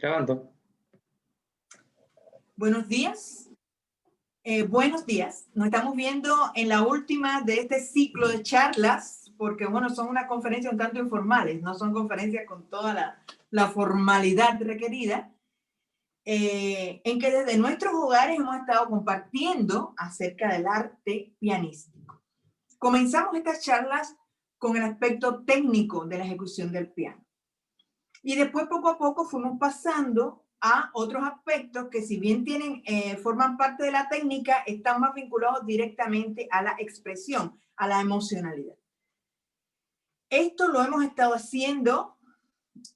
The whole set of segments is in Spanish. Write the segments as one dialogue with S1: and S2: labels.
S1: Grabando.
S2: Buenos días. Buenos días. Nos estamos viendo en la última de este ciclo de charlas, porque bueno, son unas conferencias un tanto informales, no son conferencias con toda la formalidad requerida, en que desde nuestros hogares hemos estado compartiendo acerca del arte pianístico. Comenzamos estas charlas con el aspecto técnico de la ejecución del piano. Y después, poco a poco, fuimos pasando a otros aspectos que, si bien forman parte de la técnica, están más vinculados directamente a la expresión, a la emocionalidad. Esto lo hemos estado haciendo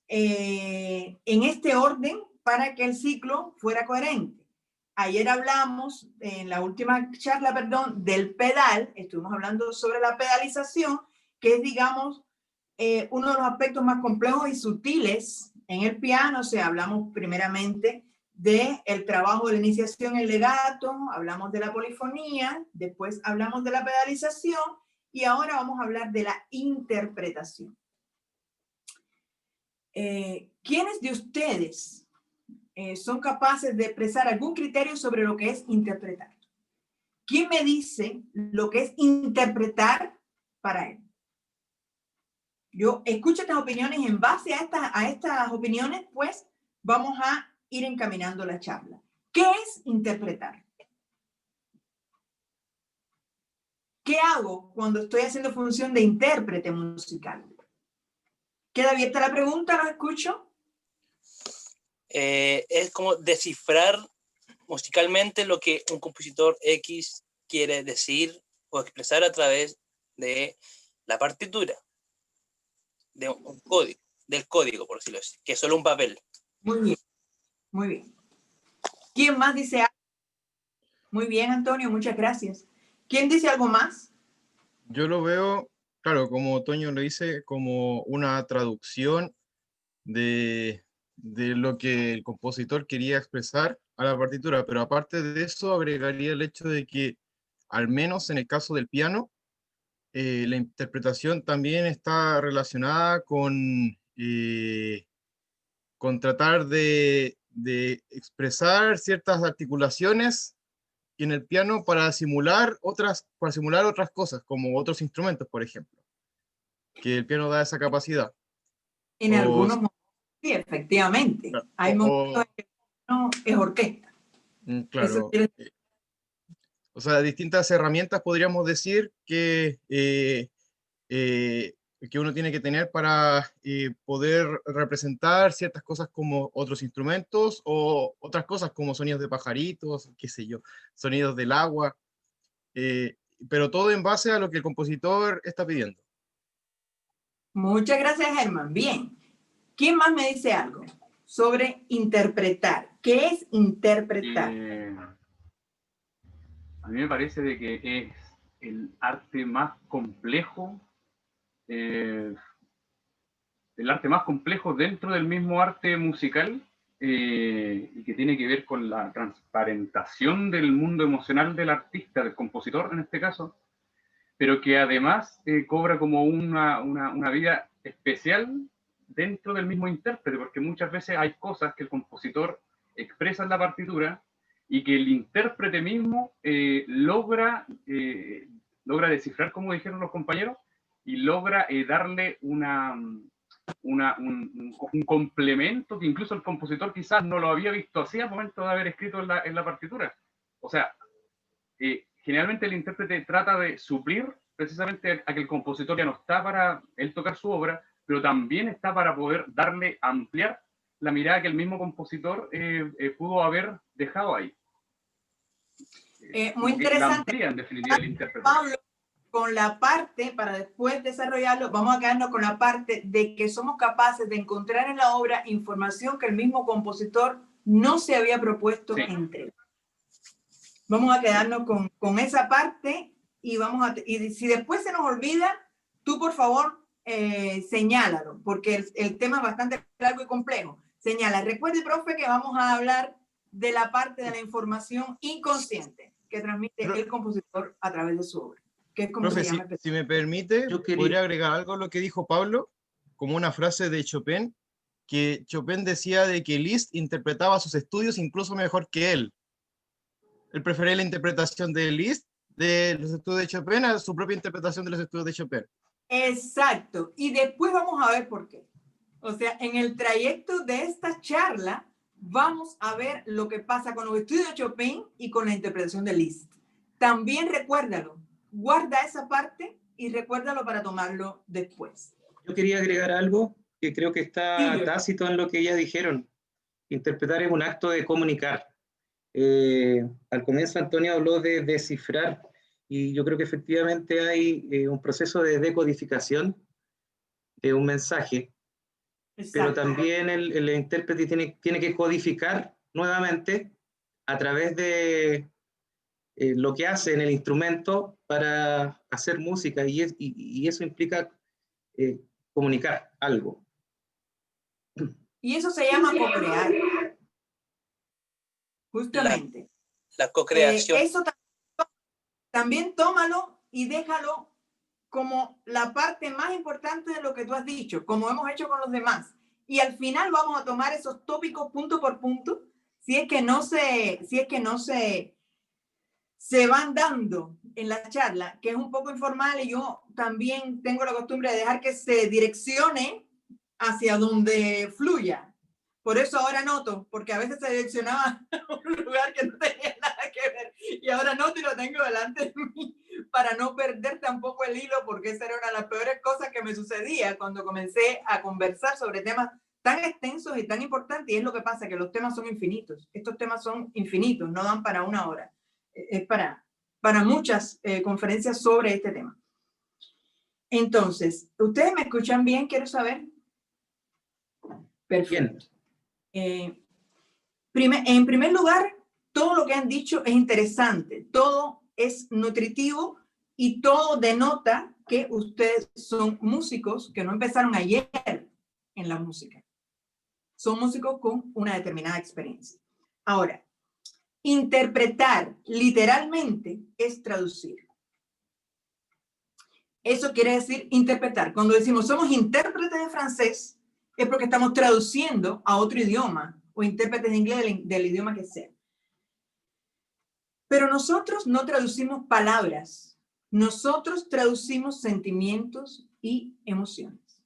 S2: en este orden para que el ciclo fuera coherente. Ayer hablamos, en la última charla, del pedal. Estuvimos hablando sobre la pedalización, que es, digamos, uno de los aspectos más complejos y sutiles en el piano. O sea, hablamos primeramente del trabajo de la iniciación en legato, hablamos de la polifonía, después hablamos de la pedalización y ahora vamos a hablar de la interpretación. ¿Quiénes de ustedes son capaces de expresar algún criterio sobre lo que es interpretar? ¿Quién me dice lo que es interpretar para él? Yo escucho estas opiniones. En base a estas opiniones, pues vamos a ir encaminando la charla. ¿Qué es interpretar? ¿Qué hago cuando estoy haciendo función de intérprete musical? ¿Queda abierta la pregunta? ¿Lo escucho?
S3: Es como descifrar musicalmente lo que un compositor X quiere decir o expresar a través de la partitura, de un código, del código, por decirlo así, que es solo un papel.
S2: Muy bien, muy bien. ¿Quién más dice algo? Muy bien, Antonio, muchas gracias. ¿Quién dice algo más?
S4: Yo lo veo, claro, como Toño lo dice, como una traducción de lo que el compositor quería expresar a la partitura, pero aparte de eso agregaría el hecho de que, al menos en el caso del piano, la interpretación también está relacionada con tratar de expresar ciertas articulaciones en el piano para simular otras cosas, como otros instrumentos, por ejemplo, que el piano da esa capacidad.
S2: En algunos momentos, sí, efectivamente. Hay momentos en que no es orquesta.
S4: Claro. O sea, distintas herramientas podríamos decir que uno tiene que tener para poder representar ciertas cosas como otros instrumentos o otras cosas como sonidos de pajaritos, qué sé yo, sonidos del agua, pero todo en base a lo que el compositor está pidiendo.
S2: Muchas gracias, Germán. Bien. ¿Quién más me dice algo sobre interpretar? ¿Qué es interpretar?
S5: A mí me parece de que es el arte más complejo, el arte más complejo dentro del mismo arte musical, y que tiene que ver con la transparentación del mundo emocional del artista, del compositor en este caso, pero que además cobra como una vida especial dentro del mismo intérprete, porque muchas veces hay cosas que el compositor expresa en la partitura y que el intérprete mismo logra descifrar, como dijeron los compañeros, y logra darle un complemento que incluso el compositor quizás no lo había visto así al momento de haber escrito en la partitura. O sea, generalmente el intérprete trata de suplir precisamente a que el compositor ya no está para él tocar su obra, pero también está para poder ampliar la mirada que el mismo compositor pudo haber dejado ahí.
S2: Muy interesante.
S5: La amplía, en definitiva, el intérprete.
S2: Pablo, con la parte, para después desarrollarlo, vamos a quedarnos con la parte de que somos capaces de encontrar en la obra información que el mismo compositor no se había propuesto entregar. Vamos a quedarnos con esa parte y si después se nos olvida, tú por favor señálalo, porque el tema es bastante largo y complejo. Señala. Recuerde, profe, que vamos a hablar de la parte de la información inconsciente que transmite el compositor a través de su obra. Que es como
S4: profe,
S2: se llama.
S4: Si me permite, podría agregar algo a lo que dijo Pablo, como una frase de Chopin, que Chopin decía de que Liszt interpretaba sus estudios incluso mejor que él. Él prefería la interpretación de Liszt de los estudios de Chopin a su propia interpretación de los estudios de Chopin.
S2: Exacto. Y después vamos a ver por qué. O sea, en el trayecto de esta charla vamos a ver lo que pasa con los estudios de Chopin y con la interpretación de Liszt. También recuérdalo, guarda esa parte y recuérdalo para tomarlo después.
S1: Yo quería agregar algo que creo que está
S2: Sí,
S1: tácito en lo que ellas dijeron. Interpretar es un acto de comunicar. Al comienzo Antonio habló de descifrar, y yo creo que efectivamente hay un proceso de decodificación de un mensaje,
S2: exacto.
S1: pero también el intérprete tiene que codificar nuevamente a través de lo que hace en el instrumento para hacer música, y eso implica comunicar algo.
S2: Y eso se llama co-crear. Justamente.
S3: La co-creación.
S2: Eso también tómalo y déjalo como la parte más importante de lo que tú has dicho, como hemos hecho con los demás. Y al final vamos a tomar esos tópicos punto por punto, si es que no se van dando en la charla, que es un poco informal, y yo también tengo la costumbre de dejar que se direccione hacia donde fluya. Por eso ahora noto, porque a veces se direccionaba a un lugar que no tenía nada que ver, y ahora noto y lo tengo delante de mí para no perder tampoco el hilo, porque esa era una de las peores cosas que me sucedía cuando comencé a conversar sobre temas tan extensos y tan importantes. Y es lo que pasa, que los temas son infinitos. Estos temas son infinitos, no dan para una hora. Es para muchas conferencias sobre este tema. Entonces, ¿ustedes me escuchan bien? Quiero saber. Perfecto. En primer lugar, todo lo que han dicho es interesante, todo es nutritivo y todo denota que ustedes son músicos que no empezaron ayer en la música. Son músicos con una determinada experiencia. Ahora, interpretar literalmente es traducir. Eso quiere decir interpretar. Cuando decimos somos intérpretes de francés, es porque estamos traduciendo a otro idioma, o intérpretes de inglés del idioma que sea. Pero nosotros no traducimos palabras, nosotros traducimos sentimientos y emociones.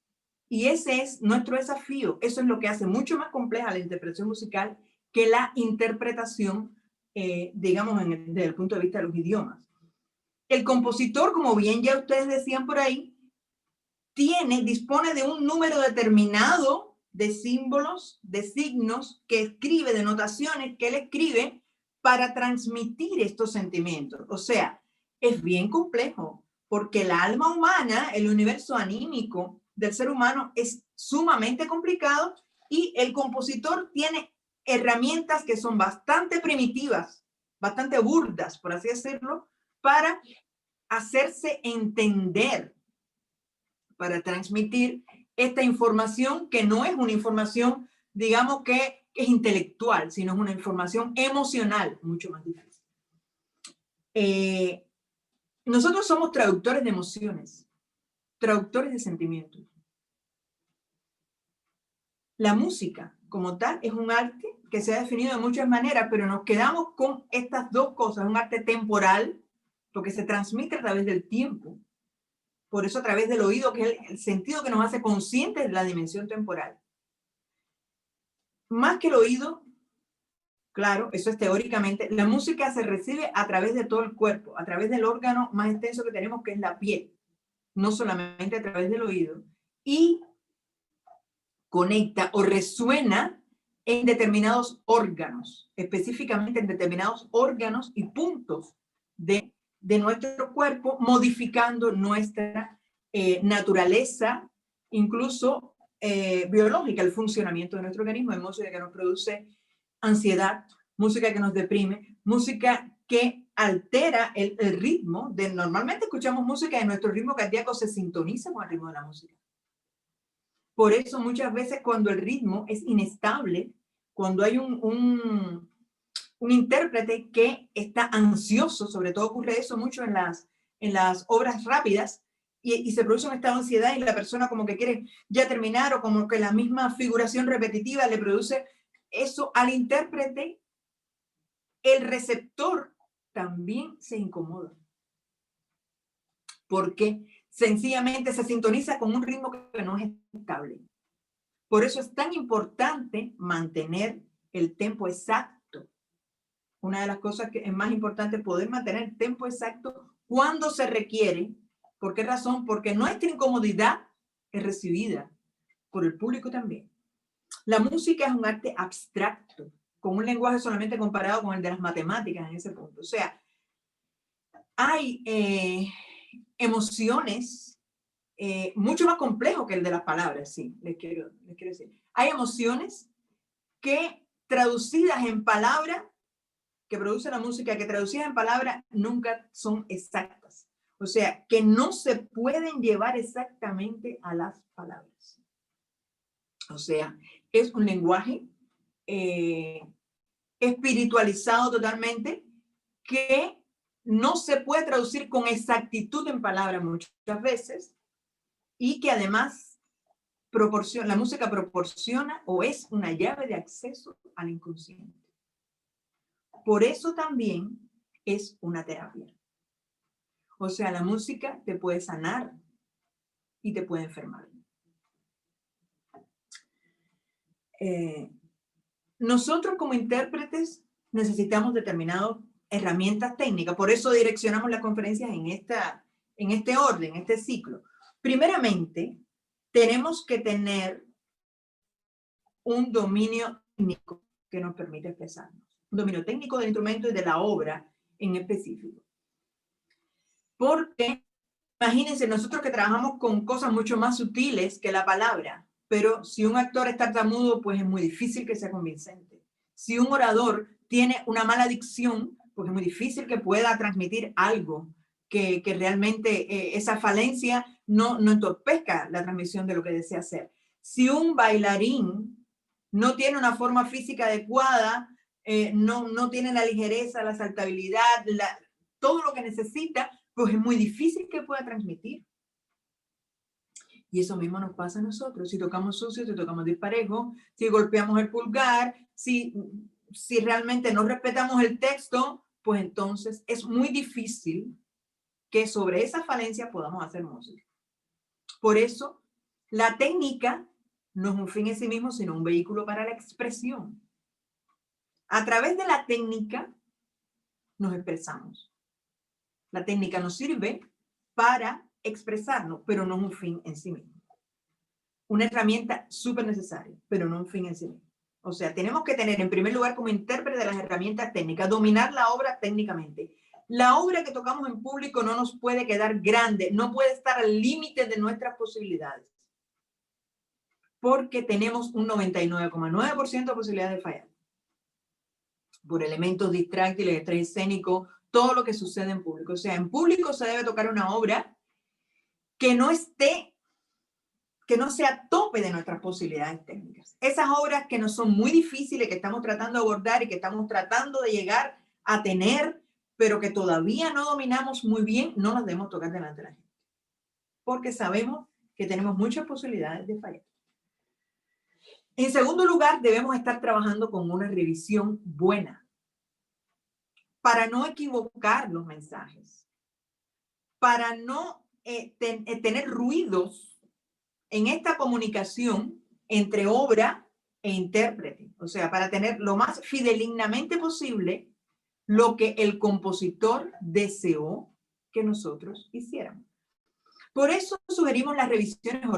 S2: Y ese es nuestro desafío. Eso es lo que hace mucho más compleja la interpretación musical que la interpretación, digamos, desde el punto de vista de los idiomas. El compositor, como bien ya ustedes decían por ahí, dispone de un número determinado de símbolos, de signos que escribe, de notaciones que él escribe para transmitir estos sentimientos. O sea, es bien complejo, porque el alma humana, el universo anímico del ser humano es sumamente complicado, y el compositor tiene herramientas que son bastante primitivas, bastante burdas, por así decirlo, para hacerse entender, para transmitir esta información, que no es una información, digamos, que es intelectual, sino es una información emocional, mucho más difícil. Nosotros somos traductores de emociones, traductores de sentimientos. La música, como tal, es un arte que se ha definido de muchas maneras, pero nos quedamos con estas dos cosas: un arte temporal, porque se transmite a través del tiempo, por eso a través del oído, que es el sentido que nos hace conscientes de la dimensión temporal. Más que el oído, claro, eso es teóricamente, la música se recibe a través de todo el cuerpo, a través del órgano más extenso que tenemos, que es la piel, no solamente a través del oído, y conecta o resuena en determinados órganos, específicamente en determinados órganos y puntos de nuestro cuerpo, modificando nuestra naturaleza, incluso biológica, el funcionamiento de nuestro organismo. Hay música que nos produce ansiedad, música que nos deprime, música que altera el ritmo. Normalmente escuchamos música y nuestro ritmo cardíaco se sintoniza con el ritmo de la música. Por eso muchas veces cuando el ritmo es inestable, cuando hay un intérprete que está ansioso, sobre todo ocurre eso mucho en las obras rápidas, y se produce un estado de ansiedad y la persona como que quiere ya terminar, o como que la misma figuración repetitiva le produce eso al intérprete, el receptor también se incomoda. Porque sencillamente se sintoniza con un ritmo que no es estable. Por eso es tan importante mantener el tempo exacto. Una de las cosas que es más importante es poder mantener el tempo exacto cuando se requiere. ¿Por qué razón? Porque nuestra incomodidad es recibida por el público también. La música es un arte abstracto, con un lenguaje solamente comparado con el de las matemáticas en ese punto. O sea, hay emociones mucho más complejos que el de las palabras, sí, les quiero decir. Hay emociones que traducidas en palabras, que produce la música, que traducidas en palabras nunca son exactas. O sea, que no se pueden llevar exactamente a las palabras. O sea, es un lenguaje espiritualizado totalmente, que no se puede traducir con exactitud en palabras muchas veces, y que además la música proporciona o es una llave de acceso al inconsciente. Por eso también es una terapia. O sea, la música te puede sanar y te puede enfermar. Nosotros como intérpretes necesitamos determinadas herramientas técnicas, por eso direccionamos las conferencias en este orden, en este ciclo. Primeramente, tenemos que tener un dominio técnico que nos permite expresarnos, un dominio técnico del instrumento y de la obra en específico. Porque, imagínense, nosotros que trabajamos con cosas mucho más sutiles que la palabra, pero si un actor es tartamudo, pues es muy difícil que sea convincente. Si un orador tiene una mala dicción, pues es muy difícil que pueda transmitir algo que realmente esa falencia no entorpezca la transmisión de lo que desea hacer. Si un bailarín no tiene una forma física adecuada, no tiene la ligereza, la saltabilidad, todo lo que necesita, pues es muy difícil que pueda transmitir. Y eso mismo nos pasa a nosotros. Si tocamos sucio, si tocamos disparejo, si golpeamos el pulgar, si realmente no respetamos el texto, pues entonces es muy difícil que sobre esa falencia podamos hacer música. Por eso, la técnica no es un fin en sí mismo, sino un vehículo para la expresión. A través de la técnica nos expresamos. La técnica nos sirve para expresarnos, pero no es un fin en sí mismo. Una herramienta súper necesaria, pero no un fin en sí mismo. O sea, tenemos que tener en primer lugar como intérprete de las herramientas técnicas, dominar la obra técnicamente. La obra que tocamos en público no nos puede quedar grande, no puede estar al límite de nuestras posibilidades, porque tenemos un 99,9% de posibilidades de fallar. Por elementos distráctiles, estrés escénico, todo lo que sucede en público. O sea, en público se debe tocar una obra que no sea a tope de nuestras posibilidades técnicas. Esas obras que nos son muy difíciles, que estamos tratando de abordar y que estamos tratando de llegar a tener, pero que todavía no dominamos muy bien, no las debemos tocar delante de la gente. Porque sabemos que tenemos muchas posibilidades de fallar. En segundo lugar, debemos estar trabajando con una revisión buena para no equivocar los mensajes, para no tener ruidos en esta comunicación entre obra e intérprete. O sea, para tener lo más fidedignamente posible lo que el compositor deseó que nosotros hiciéramos. Por eso sugerimos las revisiones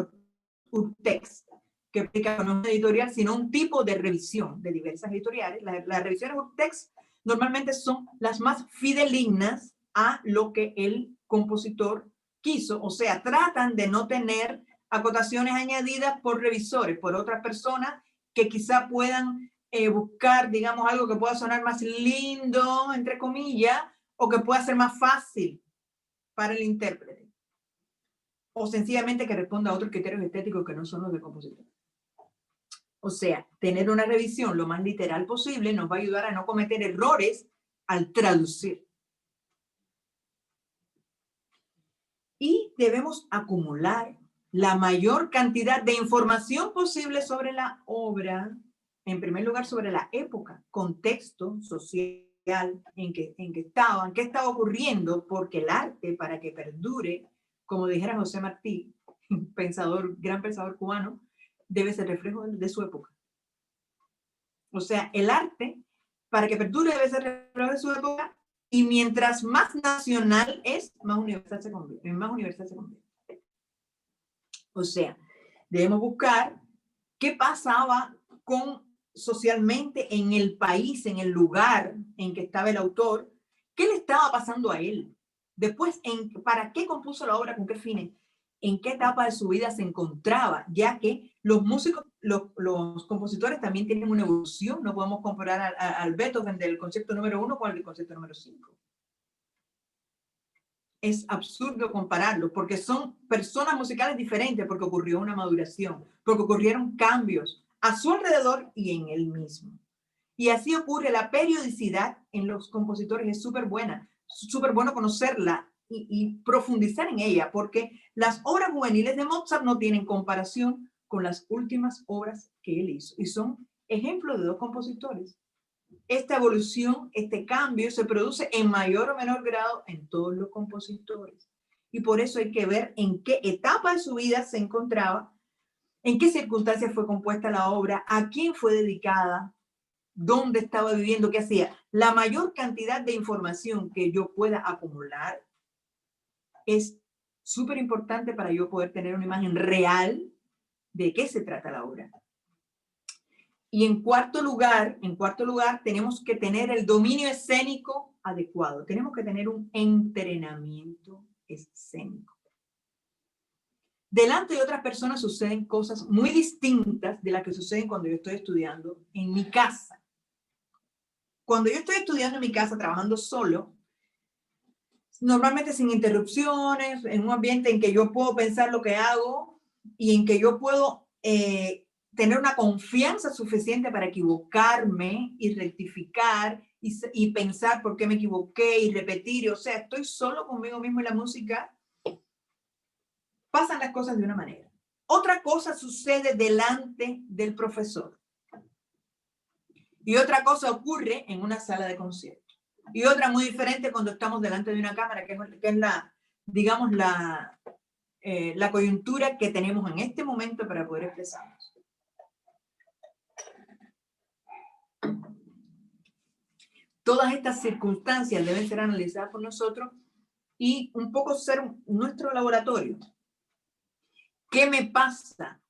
S2: urtext, que aplica no una editorial, sino un tipo de revisión de diversas editoriales. Las revisiones urtext normalmente son las más fidedignas a lo que el compositor quiso. O sea, tratan de no tener acotaciones añadidas por revisores, por otras personas que quizá puedan buscar, digamos, algo que pueda sonar más lindo, entre comillas, o que pueda ser más fácil para el intérprete. O sencillamente que responda a otros criterios estéticos que no son los del compositor. O sea, tener una revisión lo más literal posible nos va a ayudar a no cometer errores al traducir. Y debemos acumular la mayor cantidad de información posible sobre la obra, en primer lugar sobre la época, contexto social en que estaba, qué estaba ocurriendo, porque el arte, para que perdure, como dijera José Martí, gran pensador cubano, debe ser reflejo de su época. O sea, el arte, para que perdure, debe ser reflejo de su época, y mientras más nacional es, más universal se convierte. O sea, debemos buscar qué pasaba socialmente en el país, en el lugar en que estaba el autor, qué le estaba pasando a él. Después, ¿para qué compuso la obra? ¿Con qué fines? ¿En qué etapa de su vida se encontraba? Ya que los músicos, los compositores también tienen una evolución. No podemos comparar al Beethoven del concepto número 1 con el del concepto número 5. Es absurdo compararlos porque son personas musicales diferentes, porque ocurrió una maduración, porque ocurrieron cambios a su alrededor y en él mismo. Y así ocurre. La periodicidad en los compositores es súper buena, súper bueno conocerla y profundizar en ella, porque las obras juveniles de Mozart no tienen comparación con las últimas obras que él hizo, y son ejemplos de dos compositores. Esta evolución, este cambio se produce en mayor o menor grado en todos los compositores. Y por eso hay que ver en qué etapa de su vida se encontraba, en qué circunstancias fue compuesta la obra, a quién fue dedicada, dónde estaba viviendo, qué hacía. La mayor cantidad de información que yo pueda acumular es súper importante para yo poder tener una imagen real de qué se trata la obra. Y en cuarto lugar, tenemos que tener el dominio escénico adecuado. Tenemos que tener un entrenamiento escénico. Delante de otras personas suceden cosas muy distintas de las que suceden cuando yo estoy estudiando en mi casa. Cuando yo estoy estudiando en mi casa, trabajando solo, normalmente sin interrupciones, en un ambiente en que yo puedo pensar lo que hago y en que yo puedo tener una confianza suficiente para equivocarme y rectificar y pensar por qué me equivoqué y repetir. O sea, estoy solo conmigo mismo y la música. Pasan las cosas de una manera. Otra cosa sucede delante del profesor. Y otra cosa ocurre en una sala de concierto. Y otra muy diferente cuando estamos delante de una cámara, que es la, digamos, la coyuntura que tenemos en este momento para poder expresarnos. Todas estas circunstancias deben ser analizadas por nosotros y un poco ser nuestro laboratorio. ¿Qué me pasa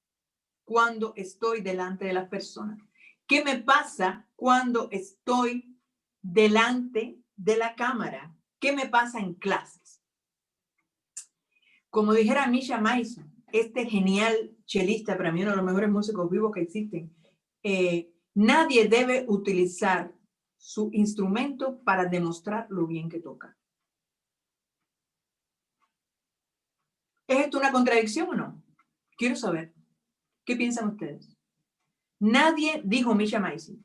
S2: cuando estoy delante de las personas? ¿Qué me pasa cuando estoy delante de la cámara? ¿Qué me pasa en clases? Como dijera Misha Mason, este genial chelista, para mí uno de los mejores músicos vivos que existen, nadie debe utilizar su instrumento para demostrar lo bien que toca. ¿Es esto una contradicción o no? Quiero saber. ¿Qué piensan ustedes? Nadie dijo Misha Mason,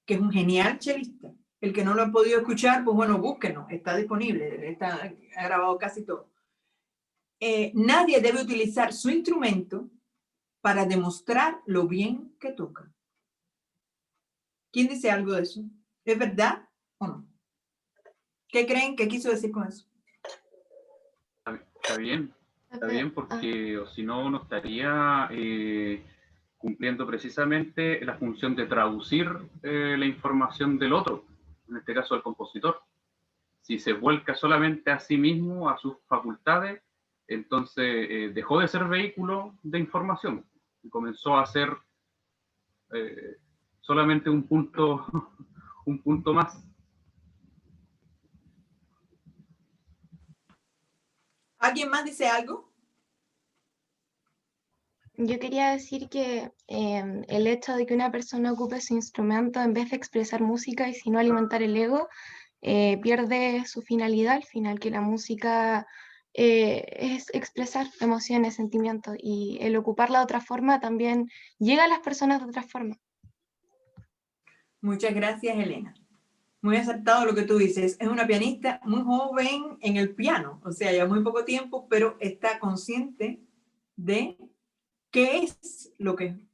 S2: que es un genial chelista. El que no lo ha podido escuchar, pues bueno, búsquenlo. Está disponible, ha grabado casi todo. Nadie debe utilizar su instrumento para demostrar lo bien que toca. ¿Quién dice algo de eso? ¿Es verdad o no? ¿Qué creen que quiso decir con eso?
S5: Está bien, porque o si no, no estaría cumpliendo precisamente la función de traducir la información del otro, en este caso el compositor. Si se vuelca solamente a sí mismo, a sus facultades, entonces dejó de ser vehículo de información y comenzó a ser solamente un punto, un punto más.
S2: ¿Alguien más dice algo?
S6: Yo quería decir que el hecho de que una persona ocupe su instrumento en vez de expresar música y sino alimentar el ego, pierde su finalidad al final, que la música es expresar emociones, sentimientos, y el ocuparla de otra forma también llega a las personas de otra forma.
S2: Muchas gracias, Elena. muy acertado lo que tú dices. Es una pianista muy joven en el piano, o sea, ya muy poco tiempo, pero está consciente de qué es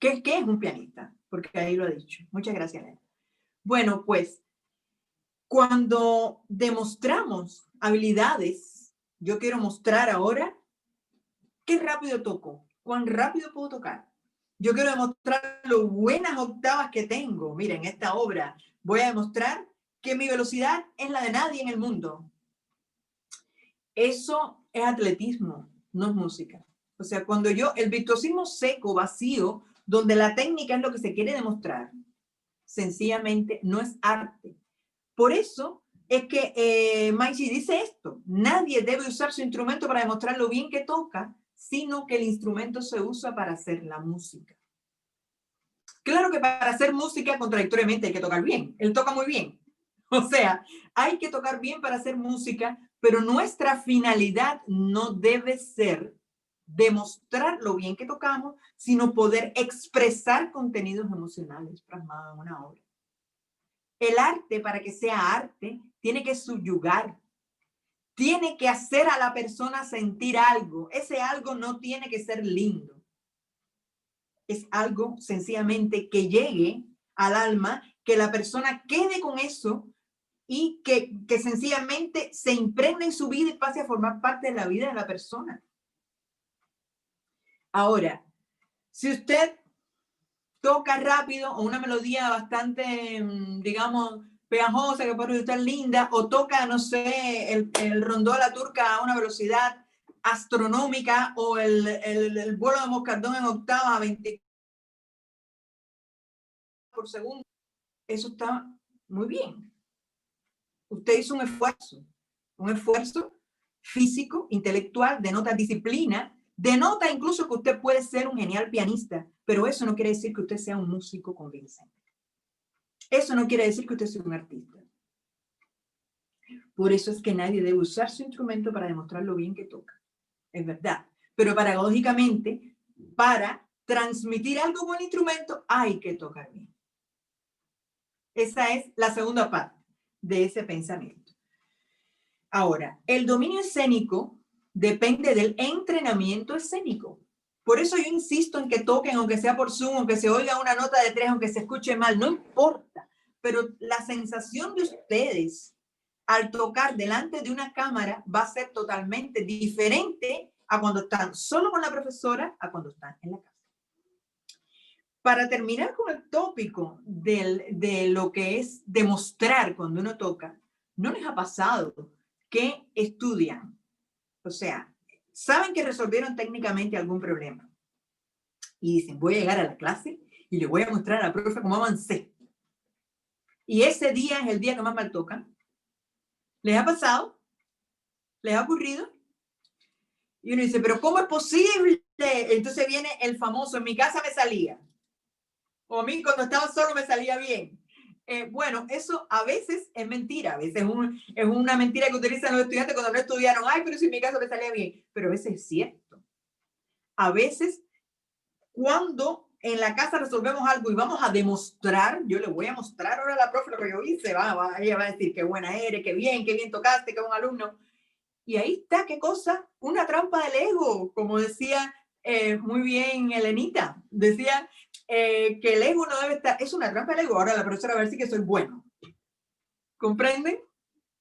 S2: qué es un pianista, porque ahí lo ha dicho. Muchas gracias, Elena. Bueno, pues, cuando demostramos habilidades, yo quiero mostrar ahora qué rápido toco, cuán rápido puedo tocar. Yo quiero demostrar lo buenas octavas que tengo. Miren, esta obra voy a demostrar que mi velocidad es la de nadie en el mundo. Eso es atletismo, no es música. O sea, cuando el virtuosismo seco, vacío, donde la técnica es lo que se quiere demostrar, sencillamente no es arte. Por eso es que Maishi dice esto: nadie debe usar su instrumento para demostrar lo bien que toca, sino que el instrumento se usa para hacer la música. Claro que para hacer música, contradictoriamente, hay que tocar bien. Él toca muy bien. O sea, hay que tocar bien para hacer música, pero nuestra finalidad no debe ser demostrar lo bien que tocamos, sino poder expresar contenidos emocionales plasmados en una obra. El arte, para que sea arte, tiene que subyugar, tiene que hacer a la persona sentir algo. Ese algo no tiene que ser lindo. Es algo sencillamente que llegue al alma, que la persona quede con eso y que sencillamente se impregne en su vida y pase a formar parte de la vida de la persona. Ahora, si usted toca rápido o una melodía bastante, digamos, pegajosa, que puede estar linda, o toca, no sé, el rondó a la turca a una velocidad astronómica, o el vuelo de moscardón en octava a 20 por segundo, eso está muy bien. Usted hizo un esfuerzo físico, intelectual, denota disciplina, denota incluso que usted puede ser un genial pianista, pero eso no quiere decir que usted sea un músico convincente. Eso no quiere decir que usted sea un artista. Por eso es que nadie debe usar su instrumento para demostrar lo bien que toca. Es verdad. Pero pedagógicamente, para transmitir algo con el instrumento, hay que tocar bien. Esa es la segunda parte de ese pensamiento. Ahora, el dominio escénico depende del entrenamiento escénico. Por eso yo insisto en que toquen, aunque sea por Zoom, aunque se oiga una nota de 3, aunque se escuche mal, no importa. Pero la sensación de ustedes al tocar delante de una cámara va a ser totalmente diferente a cuando están solo con la profesora, a cuando están en la casa. Para terminar con el tópico de lo que es demostrar cuando uno toca, ¿no les ha pasado que estudian? O sea, saben que resolvieron técnicamente algún problema y dicen, voy a llegar a la clase y le voy a mostrar a la profe cómo avancé. Y ese día es el día que más mal tocan. ¿Les ha pasado? ¿Les ha ocurrido? Y uno dice, pero ¿cómo es posible? Entonces viene el famoso, en mi casa me salía. O a mí cuando estaba solo me salía bien. Bueno, eso a veces es mentira. A veces es una mentira que utilizan los estudiantes cuando no estudiaron. Ay, pero si en mi casa me salía bien. Pero a veces es cierto. A veces, cuando en la casa resolvemos algo y vamos a demostrar, yo le voy a mostrar ahora a la profe lo que yo hice. Ella va a decir qué buena eres, qué bien tocaste, qué buen alumno. Y ahí está, ¿qué cosa? Una trampa del ego, como decía muy bien Elenita. Decía que el ego no debe estar, es una trampa del ego. Ahora la profesora va a decir que soy bueno. ¿Comprenden?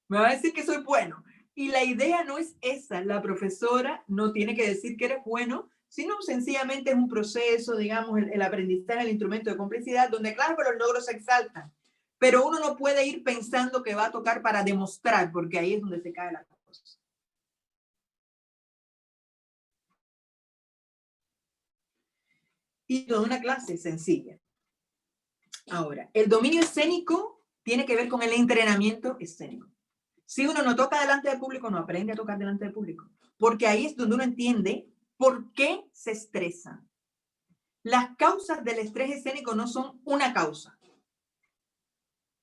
S2: Me va a decir que soy bueno. Y la idea no es esa. La profesora no tiene que decir que eres bueno, sino sencillamente es un proceso, digamos, el aprendizaje, el instrumento de complicidad, donde claro que los logros se exaltan. Pero uno no puede ir pensando que va a tocar para demostrar, porque ahí es donde se cae la cosa. Y toda una clase sencilla. Ahora, el dominio escénico tiene que ver con el entrenamiento escénico. Si uno no toca delante del público, no aprende a tocar delante del público. Porque ahí es donde uno entiende por qué se estresa. Las causas del estrés escénico no son una causa.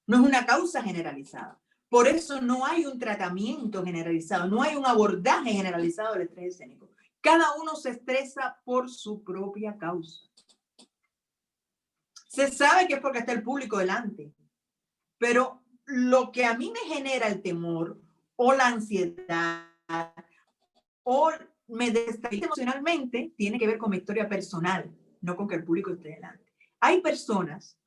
S2: No es una causa generalizada. Por eso no hay un tratamiento generalizado, no hay un abordaje generalizado del estrés escénico. Cada uno se estresa por su propia causa. Se sabe que es porque está el público delante, pero lo que a mí me genera el temor o la ansiedad o me desestabiliza emocionalmente tiene que ver con mi historia personal, no con que el público esté delante. Hay personas,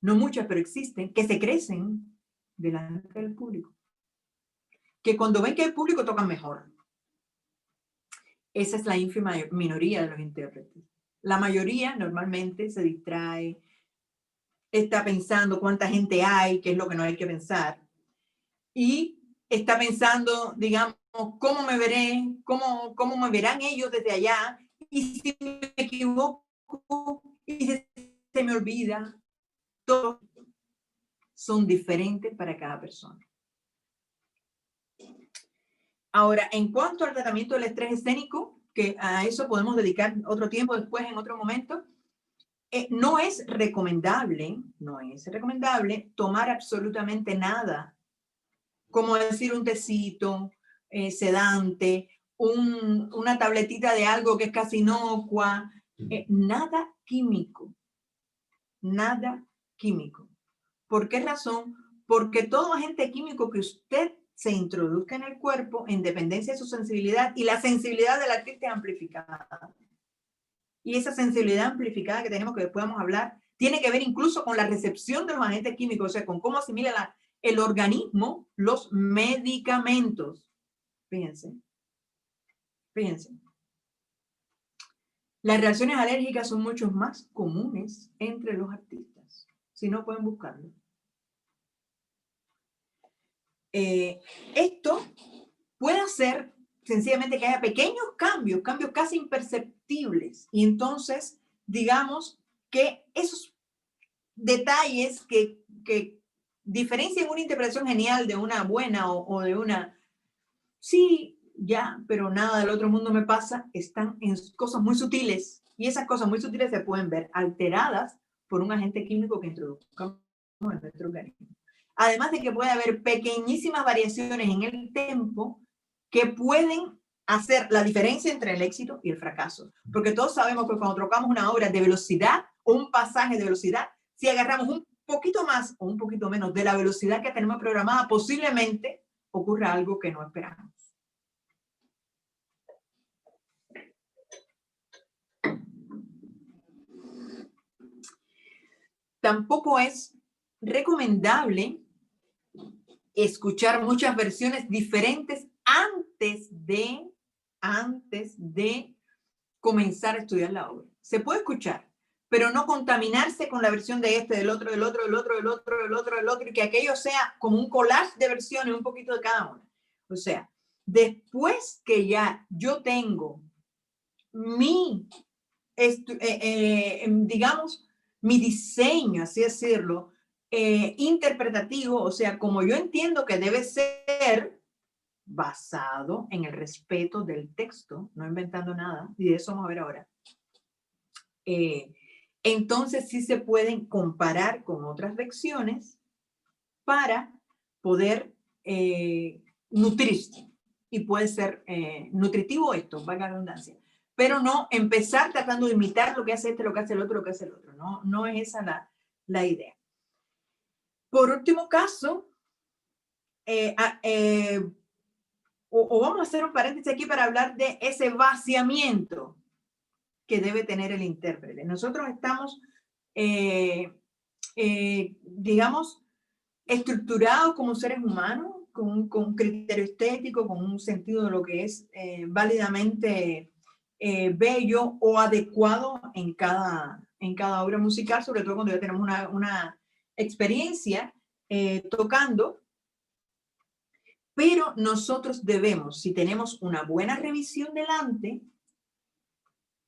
S2: no muchas, pero existen, que se crecen delante del público, que cuando ven que el público tocan mejor. Esa es la ínfima minoría de los intérpretes. La mayoría normalmente se distrae, está pensando cuánta gente hay, qué es lo que no hay que pensar, y está pensando, digamos, cómo me veré, cómo me verán ellos desde allá, y si me equivoco, y si se me olvida, todos son diferentes para cada persona. Ahora, en cuanto al tratamiento del estrés escénico, que a eso podemos dedicar otro tiempo después, en otro momento, no es recomendable tomar absolutamente nada, como decir un tecito, sedante, una tabletita de algo que es casi inocua, nada químico. Nada químico. ¿Por qué razón? Porque todo agente químico que usted se introduzca en el cuerpo, en dependencia de su sensibilidad, y la sensibilidad del artista es amplificada. Y esa sensibilidad amplificada que tenemos, que después vamos a hablar, tiene que ver incluso con la recepción de los agentes químicos, o sea, con cómo asimila el organismo los medicamentos. Fíjense. Fíjense. Las reacciones alérgicas son mucho más comunes entre los artistas. Si no, pueden buscarlo. Esto puede hacer sencillamente que haya pequeños cambios casi imperceptibles. Y entonces, digamos que esos detalles que diferencian una interpretación genial de una buena o de una, sí, ya, pero nada del otro mundo me pasa, están en cosas muy sutiles. Y esas cosas muy sutiles se pueden ver alteradas por un agente químico que introduzcamos en nuestro organismo. Además de que puede haber pequeñísimas variaciones en el tempo que pueden hacer la diferencia entre el éxito y el fracaso. Porque todos sabemos que cuando tocamos una obra de velocidad o un pasaje de velocidad, si agarramos un poquito más o un poquito menos de la velocidad que tenemos programada, posiblemente ocurra algo que no esperamos. Tampoco es recomendable escuchar muchas versiones diferentes antes de comenzar a estudiar la obra. Se puede escuchar, pero no contaminarse con la versión de este, del otro, y que aquello sea como un collage de versiones, un poquito de cada una. O sea, después que ya yo tengo digamos, mi diseño, así decirlo, interpretativo, o sea, como yo entiendo que debe ser basado en el respeto del texto, no inventando nada, y de eso vamos a ver ahora. Entonces sí se pueden comparar con otras lecciones para poder nutrirse. Y puede ser nutritivo esto, valga la redundancia. Pero no empezar tratando de imitar lo que hace este, lo que hace el otro, lo que hace el otro. No es esa la idea. Por último caso, vamos a hacer un paréntesis aquí para hablar de ese vaciamiento que debe tener el intérprete. Nosotros estamos, digamos, estructurados como seres humanos, con un criterio estético, con un sentido de lo que es válidamente bello o adecuado en cada obra musical, sobre todo cuando ya tenemos una experiencia tocando. Pero nosotros debemos, si tenemos una buena revisión delante,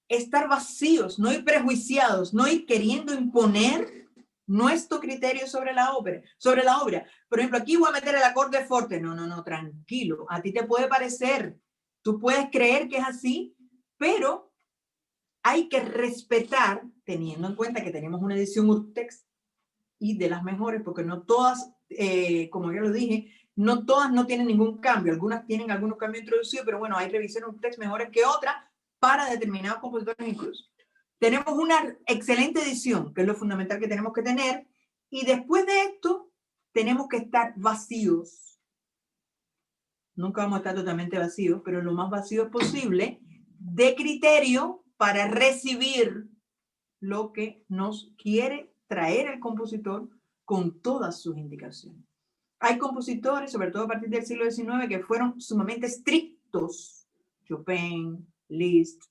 S2: estar vacíos, no ir prejuiciados, no ir queriendo imponer nuestro criterio sobre la obra. Por ejemplo, aquí voy a meter el acorde forte. No, tranquilo. A ti te puede parecer, tú puedes creer que es así, pero hay que respetar, teniendo en cuenta que tenemos una edición Urtext y de las mejores, porque no todas, como yo lo dije, no todas no tienen ningún cambio. Algunas tienen algunos cambios introducidos, pero bueno, hay revisiones Urtext mejores que otras para determinados compositores incluso. Tenemos una excelente edición, que es lo fundamental que tenemos que tener, y después de esto, tenemos que estar vacíos. Nunca vamos a estar totalmente vacíos, pero lo más vacíos posible de criterio para recibir lo que nos quiere traer el compositor con todas sus indicaciones. Hay compositores, sobre todo a partir del siglo XIX, que fueron sumamente estrictos. Chopin, Liszt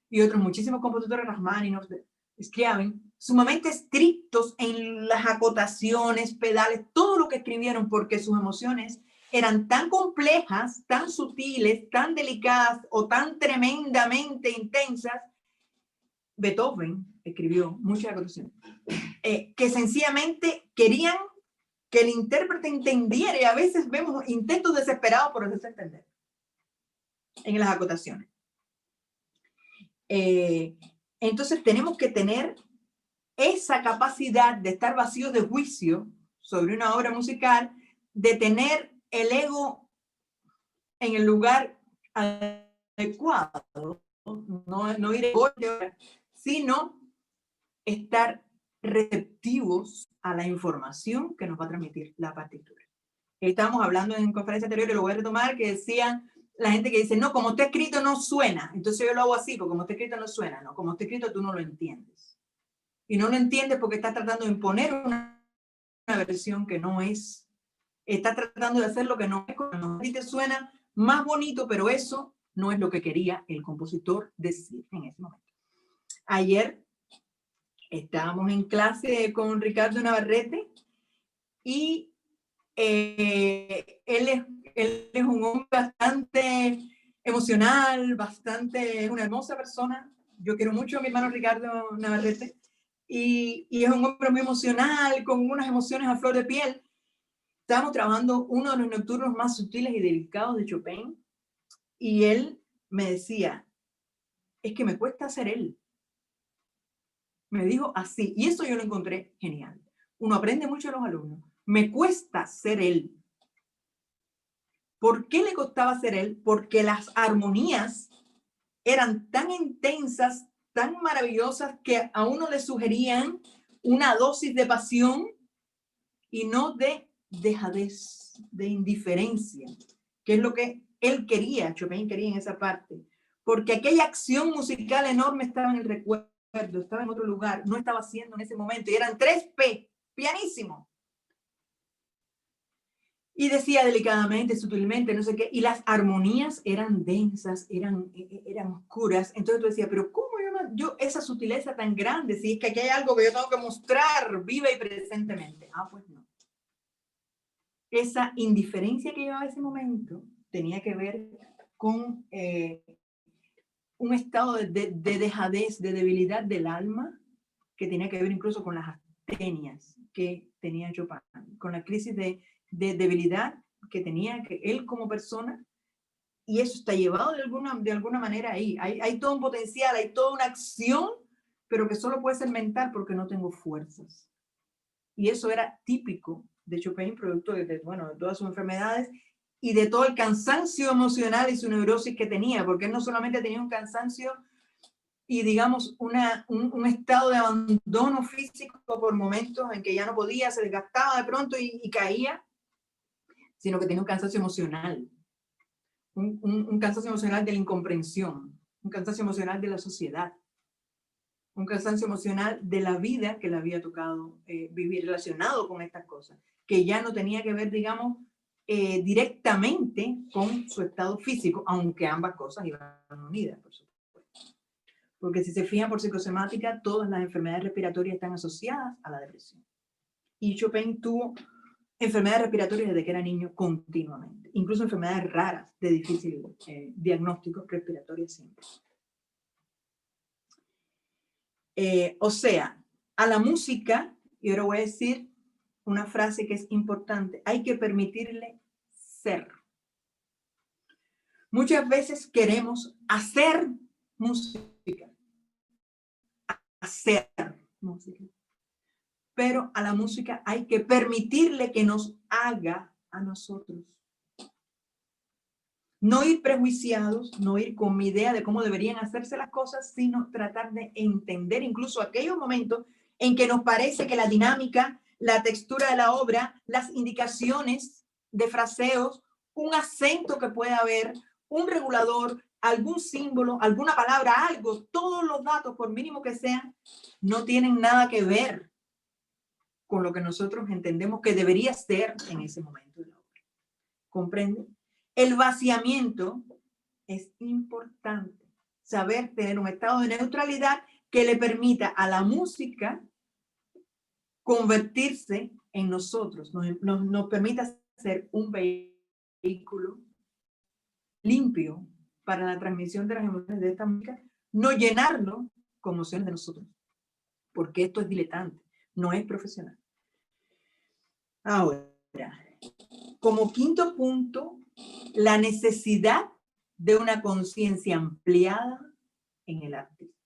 S2: y otros muchísimos compositores, Rachmaninoff, Scriabin, sumamente estrictos en las acotaciones, pedales, todo lo que escribieron, porque sus emociones eran tan complejas, tan sutiles, tan delicadas o tan tremendamente intensas. Beethoven escribió muchas acotaciones, que sencillamente querían que el intérprete entendiera, y a veces vemos intentos desesperados por hacerse entender en las acotaciones. Entonces tenemos que tener esa capacidad de estar vacíos de juicio sobre una obra musical, de tener el ego en el lugar adecuado, no ir en sino estar receptivos a la información que nos va a transmitir la partitura. Estábamos hablando en conferencia anterior, y lo voy a retomar, que decían la gente que dice, no, como está escrito no suena. Entonces yo lo hago así, porque como está escrito no suena. No, como está escrito tú no lo entiendes. Y no lo entiendes porque estás tratando de imponer una versión que no es. Estás tratando de hacer lo que no es. A ti te suena más bonito, pero eso no es lo que quería el compositor decir en ese momento. Ayer estábamos en clase con Ricardo Navarrete y él es un hombre bastante emocional, es una hermosa persona. Yo quiero mucho a mi hermano Ricardo Navarrete y es un hombre muy emocional, con unas emociones a flor de piel. Estábamos trabajando uno de los nocturnos más sutiles y delicados de Chopin y él me decía, es que me cuesta ser él. Me dijo así, y eso yo lo encontré genial. Uno aprende mucho de los alumnos. Me cuesta ser él. ¿Por qué le costaba ser él? Porque las armonías eran tan intensas, tan maravillosas, que a uno le sugerían una dosis de pasión y no de dejadez, de indiferencia, que es lo que él quería, Chopin quería en esa parte. Porque aquella acción musical enorme estaba en el recuerdo, estaba en otro lugar, no estaba haciendo en ese momento, y eran 3P, pianísimo. Y decía delicadamente, sutilmente, no sé qué, y las armonías eran densas, eran oscuras. Entonces tú decías, pero ¿cómo yo esa sutileza tan grande? Si es que aquí hay algo que yo tengo que mostrar viva y presentemente. Ah, pues no. Esa indiferencia que llevaba ese momento tenía que ver con un estado de dejadez, de debilidad del alma, que tenía que ver incluso con las astenias que tenía Chopin, con la crisis de debilidad que tenía que él como persona, y eso está llevado de alguna manera ahí. Hay todo un potencial, hay toda una acción, pero que solo puede ser mental porque no tengo fuerzas. Y eso era típico de Chopin, producto de todas sus enfermedades y de todo el cansancio emocional y su neurosis que tenía, porque él no solamente tenía un cansancio y digamos un estado de abandono físico por momentos en que ya no podía, se desgastaba de pronto y caía, sino que tenía un cansancio emocional, un cansancio emocional de la incomprensión, un cansancio emocional de la sociedad, un cansancio emocional de la vida que le había tocado vivir relacionado con estas cosas, que ya no tenía que ver, digamos, directamente con su estado físico, aunque ambas cosas iban unidas, por supuesto. Porque si se fijan por psicosomática, todas las enfermedades respiratorias están asociadas a la depresión. Y Chopin tuvo enfermedades respiratorias desde que era niño continuamente, incluso enfermedades raras de difícil diagnóstico respiratorio siempre. O sea, a la música, y ahora voy a decir una frase que es importante, hay que permitirle ser. Muchas veces queremos hacer música, pero a la música hay que permitirle que nos haga a nosotros. No ir prejuiciados, no ir con mi idea de cómo deberían hacerse las cosas, sino tratar de entender incluso aquellos momentos en que nos parece que la dinámica la textura de la obra, las indicaciones de fraseos, un acento que pueda haber, un regulador, algún símbolo, alguna palabra, algo, todos los datos, por mínimo que sean, no tienen nada que ver con lo que nosotros entendemos que debería ser en ese momento de la obra. ¿Comprende? El vaciamiento es importante. Saber tener un estado de neutralidad que le permita a la música convertirse en nosotros, nos permita ser un vehículo limpio para la transmisión de las emociones de esta música, no llenarlo con emociones de nosotros, porque esto es diletante, no es profesional. Ahora, como quinto punto, la necesidad de una conciencia ampliada en el artista,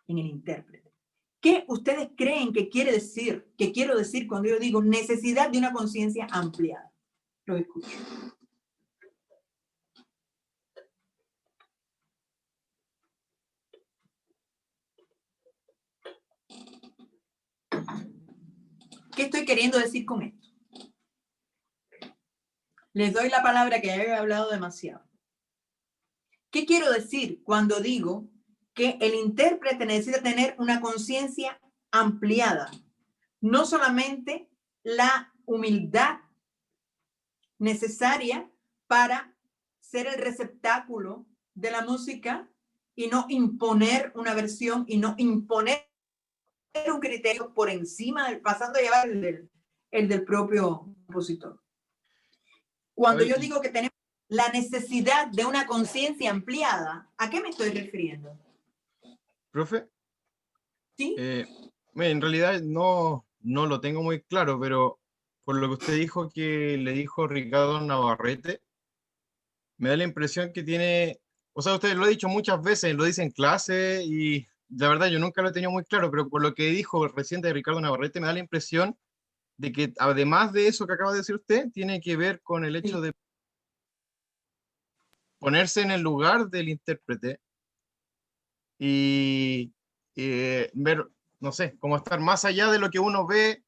S2: en el intérprete. ¿Qué ustedes creen que quiere decir, que quiero decir cuando yo digo necesidad de una conciencia ampliada? Lo escucho. ¿Qué estoy queriendo decir con esto? Les doy la palabra que ya he hablado demasiado. ¿Qué quiero decir cuando digo que el intérprete necesita tener una conciencia ampliada? No solamente la humildad necesaria para ser el receptáculo de la música y no imponer una versión y no imponer un criterio por encima, pasando a llevar el del propio compositor. Cuando yo digo que tenemos la necesidad de una conciencia ampliada, ¿a qué me estoy refiriendo?
S4: ¿Profe?
S2: ¿Sí?
S4: En realidad no lo tengo muy claro, pero por lo que usted dijo que le dijo Ricardo Navarrete, me da la impresión que tiene, o sea, usted lo ha dicho muchas veces, lo dice en clase y la verdad yo nunca lo he tenido muy claro, pero por lo que dijo recién de Ricardo Navarrete, me da la impresión de que además de eso que acaba de decir usted, tiene que ver con el hecho de ponerse en el lugar del intérprete y ver, no sé, como estar más allá de lo que uno ve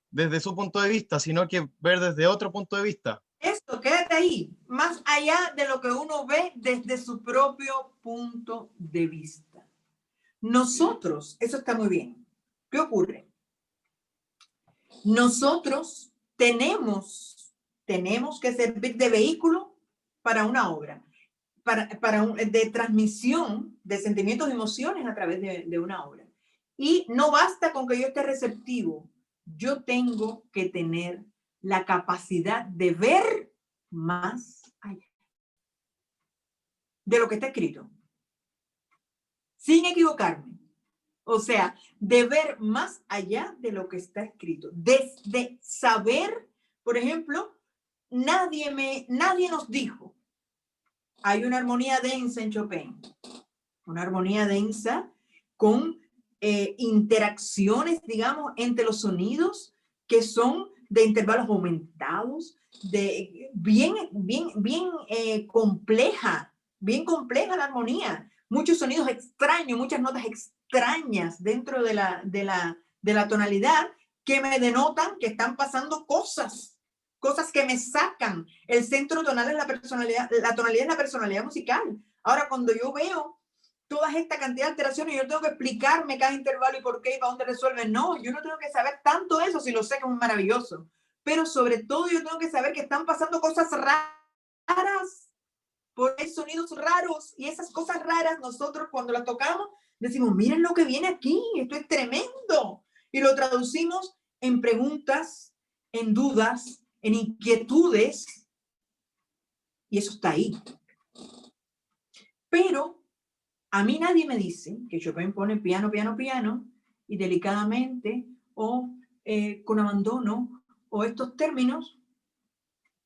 S4: desde su punto de vista, sino que ver desde otro punto de vista.
S2: Esto, quédate ahí, más allá de lo que uno ve desde su propio punto de vista. Nosotros, eso está muy bien. ¿Qué ocurre? Nosotros tenemos que servir de vehículo para una obra, de transmisión de sentimientos y emociones a través de una obra. Y no basta con que yo esté receptivo, yo tengo que tener la capacidad de ver más allá de lo que está escrito, sin equivocarme. O sea, de ver más allá de lo que está escrito, de saber, por ejemplo, nadie nos dijo, hay una armonía densa en Chopin, una armonía densa con interacciones, digamos, entre los sonidos que son de intervalos aumentados, bien compleja la armonía, muchos sonidos extraños, muchas notas extrañas dentro de la tonalidad que me denotan que están pasando cosas que me sacan. El centro tonal es la personalidad, la tonalidad es la personalidad musical. Ahora, cuando yo veo toda esta cantidad de alteraciones, yo tengo que explicarme cada intervalo y por qué y para dónde resuelve. No, yo no tengo que saber tanto eso si lo sé, que es maravilloso. Pero sobre todo yo tengo que saber que están pasando cosas raras, por sonidos raros, y esas cosas raras nosotros cuando las tocamos decimos, miren lo que viene aquí, esto es tremendo. Y lo traducimos en preguntas, en dudas, en inquietudes, y eso está ahí. Pero a mí nadie me dice que Chopin pone piano, piano, piano, y delicadamente, o con abandono, o estos términos,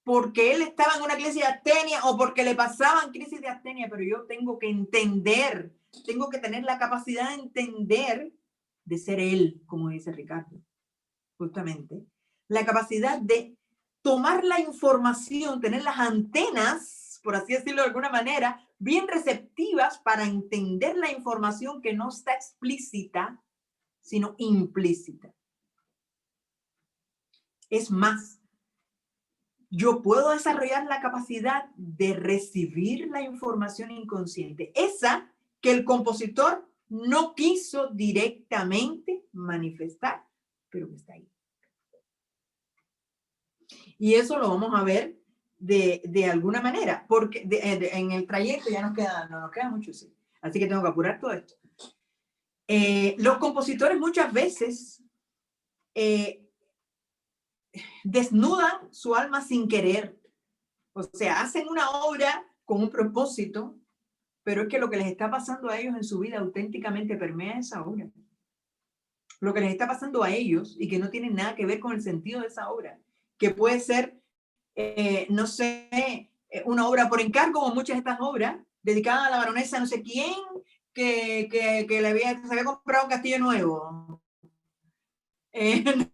S2: porque él estaba en una crisis de astenia, o porque le pasaban crisis de astenia, pero yo tengo que entender, tengo que tener la capacidad de entender, de ser él, como dice Ricardo, justamente, la capacidad de tomar la información, tener las antenas, por así decirlo de alguna manera, bien receptivas para entender la información que no está explícita, sino implícita. Es más, yo puedo desarrollar la capacidad de recibir la información inconsciente, esa que el compositor no quiso directamente manifestar, pero que está ahí. Y eso lo vamos a ver de alguna manera, porque en el trayecto ya no nos queda mucho, sí. Así que tengo que apurar todo esto. Los compositores muchas veces desnudan su alma sin querer. O sea, hacen una obra con un propósito, pero es que lo que les está pasando a ellos en su vida auténticamente permea esa obra. Lo que les está pasando a ellos y que no tiene nada que ver con el sentido de esa obra, que puede ser, no sé, una obra por encargo, como muchas de estas obras, dedicada a la baronesa no sé quién, que se había comprado un castillo nuevo.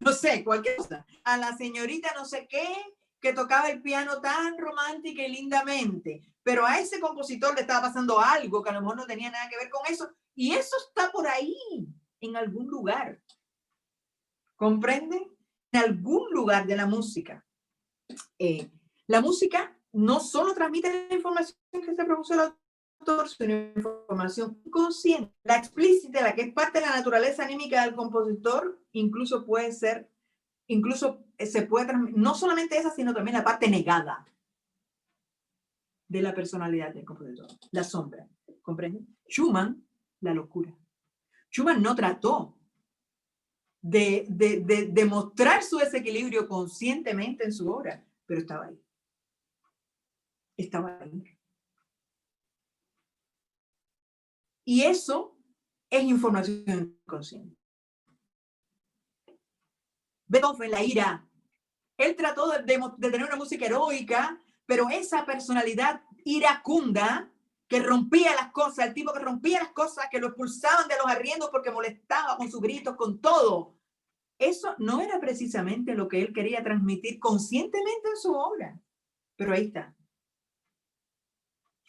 S2: No sé, cualquier cosa. A la señorita no sé qué, que tocaba el piano tan romántica y lindamente. Pero a ese compositor le estaba pasando algo que a lo mejor no tenía nada que ver con eso. Y eso está por ahí, en algún lugar. ¿Comprenden? En algún lugar de la música. La música no solo transmite la información que se produce el autor, sino información consciente. La explícita, la que es parte de la naturaleza anímica del compositor, incluso puede ser, se puede transmitir, no solamente esa, sino también la parte negada de la personalidad del compositor, la sombra. ¿Comprenden? Schumann, la locura. Schumann no trató de mostrar su desequilibrio conscientemente en su obra, pero estaba ahí. Estaba ahí. Y eso es información inconsciente. Beethoven, la ira. Él trató de tener una música heroica, pero esa personalidad iracunda que rompía las cosas, el tipo que rompía las cosas, que lo expulsaban de los arriendos porque molestaba con sus gritos, con todo. Eso no era precisamente lo que él quería transmitir conscientemente en su obra. Pero ahí está.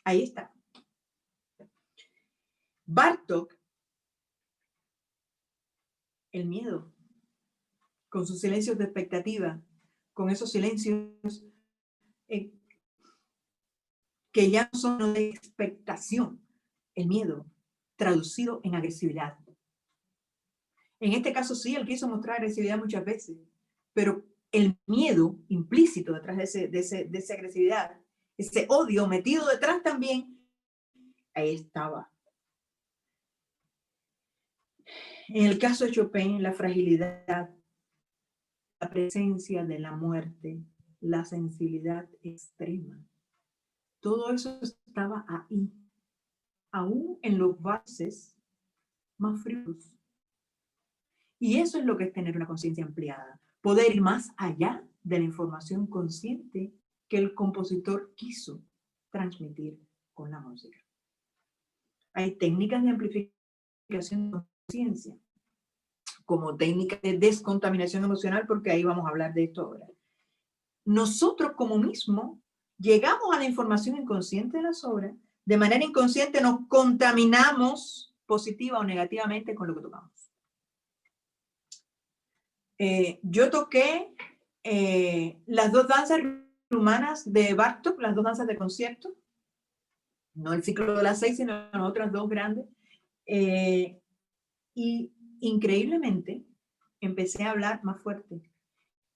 S2: Ahí está. Bartók, el miedo, con sus silencios de expectativa, con esos silencios que ya no son de expectación, el miedo traducido en agresividad. En este caso sí, él quiso mostrar agresividad muchas veces, pero el miedo implícito detrás de esa agresividad, ese odio metido detrás también, ahí estaba. En el caso de Chopin, la fragilidad, la presencia de la muerte, la sensibilidad extrema, todo eso estaba ahí, aún en los valses más fríos. Y eso es lo que es tener una conciencia ampliada, poder ir más allá de la información consciente que el compositor quiso transmitir con la música. Hay técnicas de amplificación de conciencia, como técnicas de descontaminación emocional, porque ahí vamos a hablar de esto ahora. Nosotros como mismo llegamos a la información inconsciente de las obras, de manera inconsciente nos contaminamos positiva o negativamente con lo que tocamos. Yo toqué las dos danzas rumanas de Bartók, las dos danzas de concierto, no el ciclo de las 6, sino las otras dos grandes, y increíblemente empecé a hablar más fuerte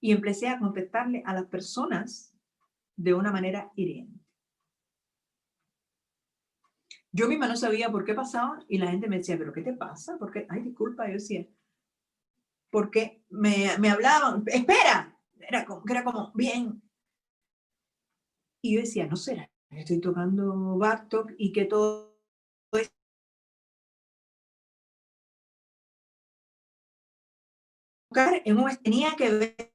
S2: y empecé a contestarle a las personas de una manera hiriente. Yo misma no sabía por qué pasaba y la gente me decía, ¿pero qué te pasa? ¿Por qué? Ay, disculpa, yo decía, porque me hablaban, espera, era como, bien. Y yo decía, no será, estoy tocando Bartók y que todo es tenía que ver,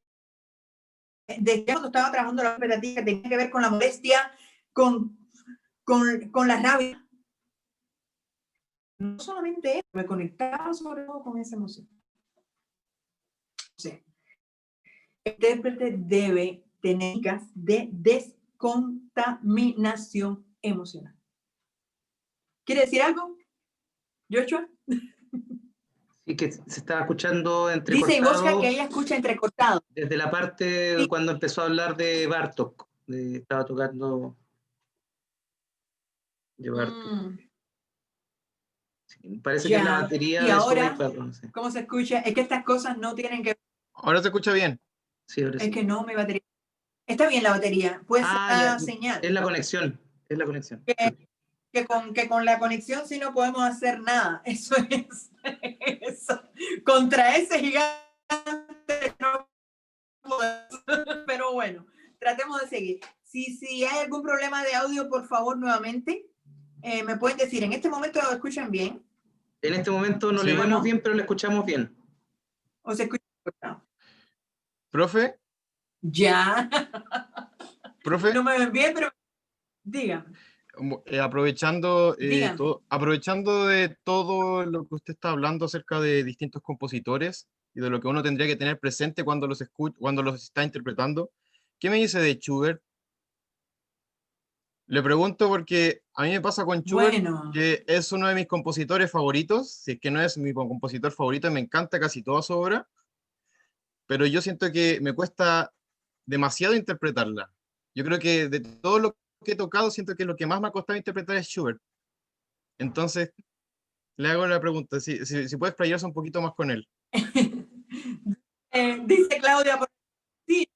S2: de cuando estaba trabajando la operativa, tenía que ver con la molestia, con la rabia. No solamente eso, me conectaba sobre todo con esa emoción. O sea, el intérprete debe tener técnicas de descontaminación emocional. ¿Quiere decir algo, Joshua?
S1: Sí, que se estaba escuchando
S2: Dice Ivoshka
S1: entrecortado
S2: que ella escucha entrecortado.
S1: desde la parte
S2: Sí.
S1: cuando empezó a hablar de Bartók. Estaba tocando de Bartók. Sí, parece que es la
S2: Ya.
S1: batería
S2: Y
S1: de
S2: ahora,
S1: Super 4, no sé.
S2: ¿cómo se escucha? Es que estas cosas no tienen que...
S4: Ahora se escucha bien.
S1: Sí, ahora
S2: Es
S1: sí.
S2: que no, mi batería... Está bien la batería, puede ser
S1: Ya,
S2: la señal.
S1: es la conexión, es la conexión.
S2: Que con la conexión sí no podemos hacer nada. Eso es. Eso. Contra ese gigante no podemos. Pero bueno, tratemos de seguir. Si hay algún problema de audio, por favor, nuevamente, me pueden decir. En este momento lo escuchan bien.
S1: En este momento no
S4: Sí.
S1: le vemos
S2: Bueno.
S1: bien, pero le escuchamos bien.
S2: ¿O se escucha?
S4: ¿Profe?
S2: Ya.
S4: ¿Profe?
S2: No me ven bien, pero díganme.
S4: Aprovechando,
S2: Díganme.
S4: aprovechando de todo lo que usted está hablando acerca de distintos compositores y de lo que uno tendría que tener presente cuando los cuando los está interpretando, ¿qué me dice de Schubert? Le pregunto porque a mí me pasa con Schubert
S2: Bueno.
S4: que es uno de mis compositores favoritos, si es que no es mi compositor favorito, me encanta casi toda su obra, pero yo siento que me cuesta demasiado interpretarla. Yo creo que de todo lo que he tocado, siento que lo que más me ha costado interpretar es Schubert. Entonces, le hago la pregunta, si puedes explayarse un poquito más con él.
S2: Dice Claudia por... Sí,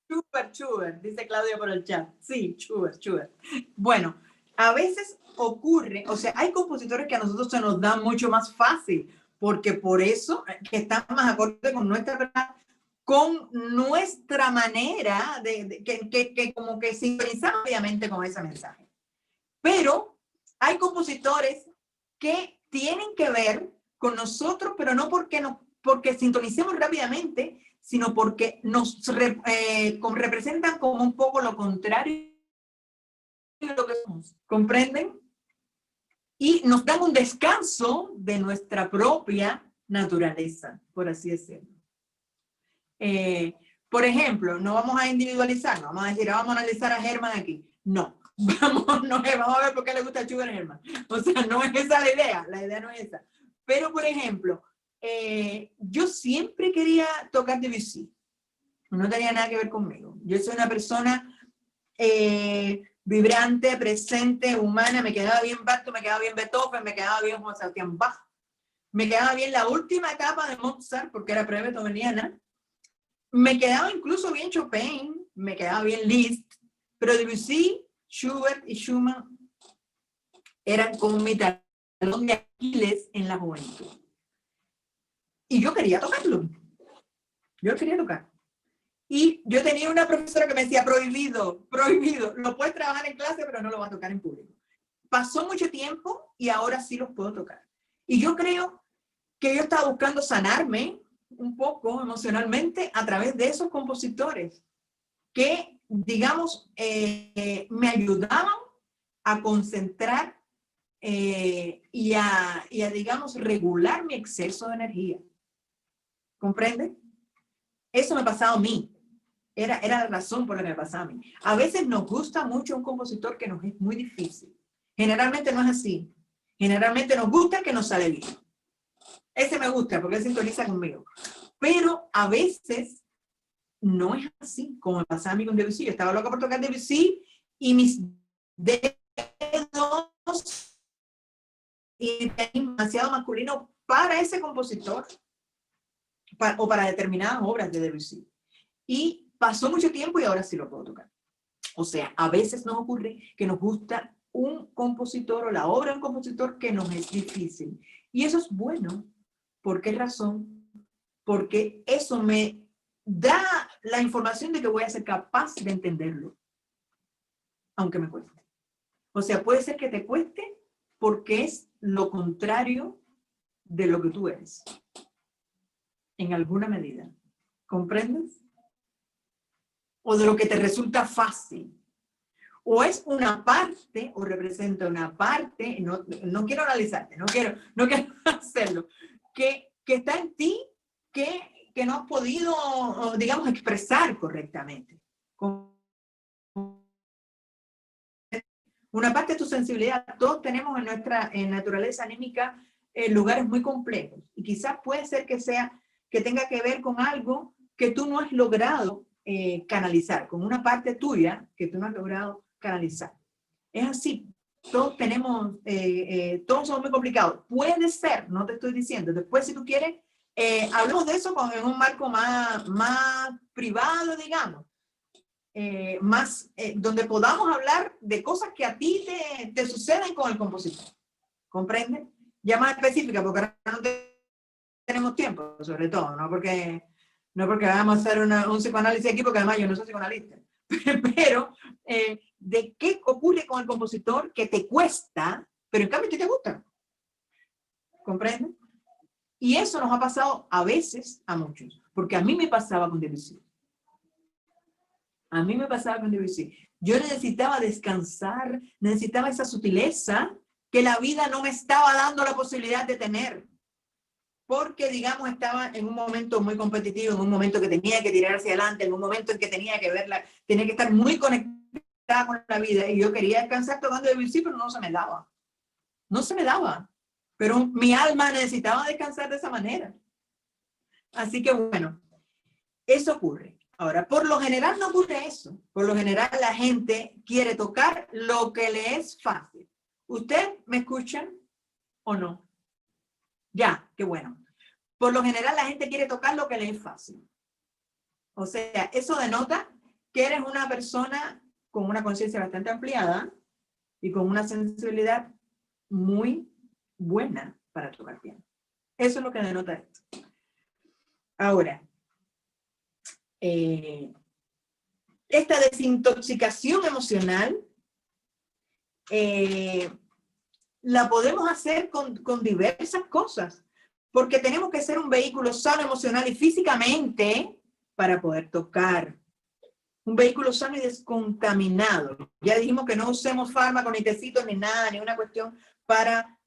S2: Schubert, dice Claudia por el chat. Sí, Schubert. Bueno, a veces ocurre, o sea, hay compositores que a nosotros se nos dan mucho más fácil, porque por eso que están más acorde con nuestra manera que como que sintonizamos obviamente con ese mensaje. Pero hay compositores que tienen que ver con nosotros, pero no porque sintonicemos rápidamente, sino porque nos representan como un poco lo contrario de lo que somos. ¿Comprenden? Y nos dan un descanso de nuestra propia naturaleza, por así decirlo. Por ejemplo, no vamos a individualizar, no vamos a decir, vamos a analizar a Herman aquí. No, vamos a ver por qué le gusta Schubert a Herman. O sea, no es esa la idea no es esa. Pero, por ejemplo, yo siempre quería tocar Debussy. No tenía nada que ver conmigo. Yo soy una persona vibrante, presente, humana. Me quedaba bien Bach, me quedaba bien Beethoven, me quedaba bien Juan Sebastián Bach. Me quedaba bien la última etapa de Mozart, porque era pre-beethoveniana. Me quedaba incluso bien Chopin, me quedaba bien Liszt, pero Debussy, Schubert y Schumann eran como mi talón de Aquiles en la juventud. Y yo quería tocarlo. Yo quería tocar. Y yo tenía una profesora que me decía, prohibido, lo puedes trabajar en clase, pero no lo vas a tocar en público. Pasó mucho tiempo y ahora sí los puedo tocar. Y yo creo que yo estaba buscando sanarme un poco emocionalmente a través de esos compositores que, digamos, me ayudaban a concentrar y a, digamos, regular mi exceso de energía. ¿Comprende? Eso me pasaba a mí. Era la razón por la que me pasaba a mí. A veces nos gusta mucho un compositor que nos es muy difícil. Generalmente no es así. Generalmente nos gusta que nos sale bien. Ese me gusta porque él sintoniza conmigo. Pero a veces no es así, como me pasaba a mí con Debussy. Yo estaba loca por tocar Debussy y mis dedos y demasiado masculino para ese compositor o para determinadas obras de Debussy. Y pasó mucho tiempo y ahora sí lo puedo tocar. O sea, a veces nos ocurre que nos gusta un compositor o la obra de un compositor que nos es difícil. Y eso es bueno. ¿Por qué razón? Porque eso me da la información de que voy a ser capaz de entenderlo, aunque me cueste. O sea, puede ser que te cueste porque es lo contrario de lo que tú eres, en alguna medida. ¿Comprendes? O de lo que te resulta fácil. O es una parte, o representa una parte, no quiero analizarte, no quiero hacerlo, que está en ti, que no has podido, digamos, expresar correctamente. Una parte de tu sensibilidad, todos tenemos en nuestra naturaleza anímica lugares muy complejos. Y quizás puede ser que tenga que ver con algo que tú no has logrado canalizar, con una parte tuya que tú no has logrado canalizar. Es así. Todos tenemos, todos somos muy complicados. Puede ser, no te estoy diciendo. Después, si tú quieres, hablemos de eso en un marco más privado, digamos. Donde podamos hablar de cosas que a ti te suceden con el compositor. ¿Comprende? Ya más específica, porque ahora no tenemos tiempo, sobre todo, no porque vamos a hacer un psicoanálisis aquí, porque además yo no soy psicoanalista. Pero de qué ocurre con el compositor que te cuesta, pero en cambio te gusta. ¿Comprende? Y eso nos ha pasado a veces a muchos, porque a mí me pasaba con Debussy. A mí me pasaba con Debussy. Yo necesitaba descansar, necesitaba esa sutileza que la vida no me estaba dando la posibilidad de tener. Porque, digamos, estaba en un momento muy competitivo, en un momento que tenía que tirar hacia adelante, en un momento en que tenía que estar muy conectada con la vida. Y yo quería descansar tocando Debussy, pero no se me daba. No se me daba. Pero mi alma necesitaba descansar de esa manera. Así que, bueno, eso ocurre. Ahora, por lo general no ocurre eso. Por lo general la gente quiere tocar lo que le es fácil. ¿Usted me escucha o no? Ya, qué bueno. Por lo general la gente quiere tocar lo que le es fácil. O sea, eso denota que eres una persona con una conciencia bastante ampliada y con una sensibilidad muy buena para tocar piano. Eso es lo que denota esto. Ahora, esta desintoxicación emocional la podemos hacer con diversas cosas, porque tenemos que ser un vehículo sano emocional y físicamente para poder tocar. Un vehículo sano y descontaminado. Ya dijimos que no usemos fármacos, ni tecitos, ni nada, ni una cuestión para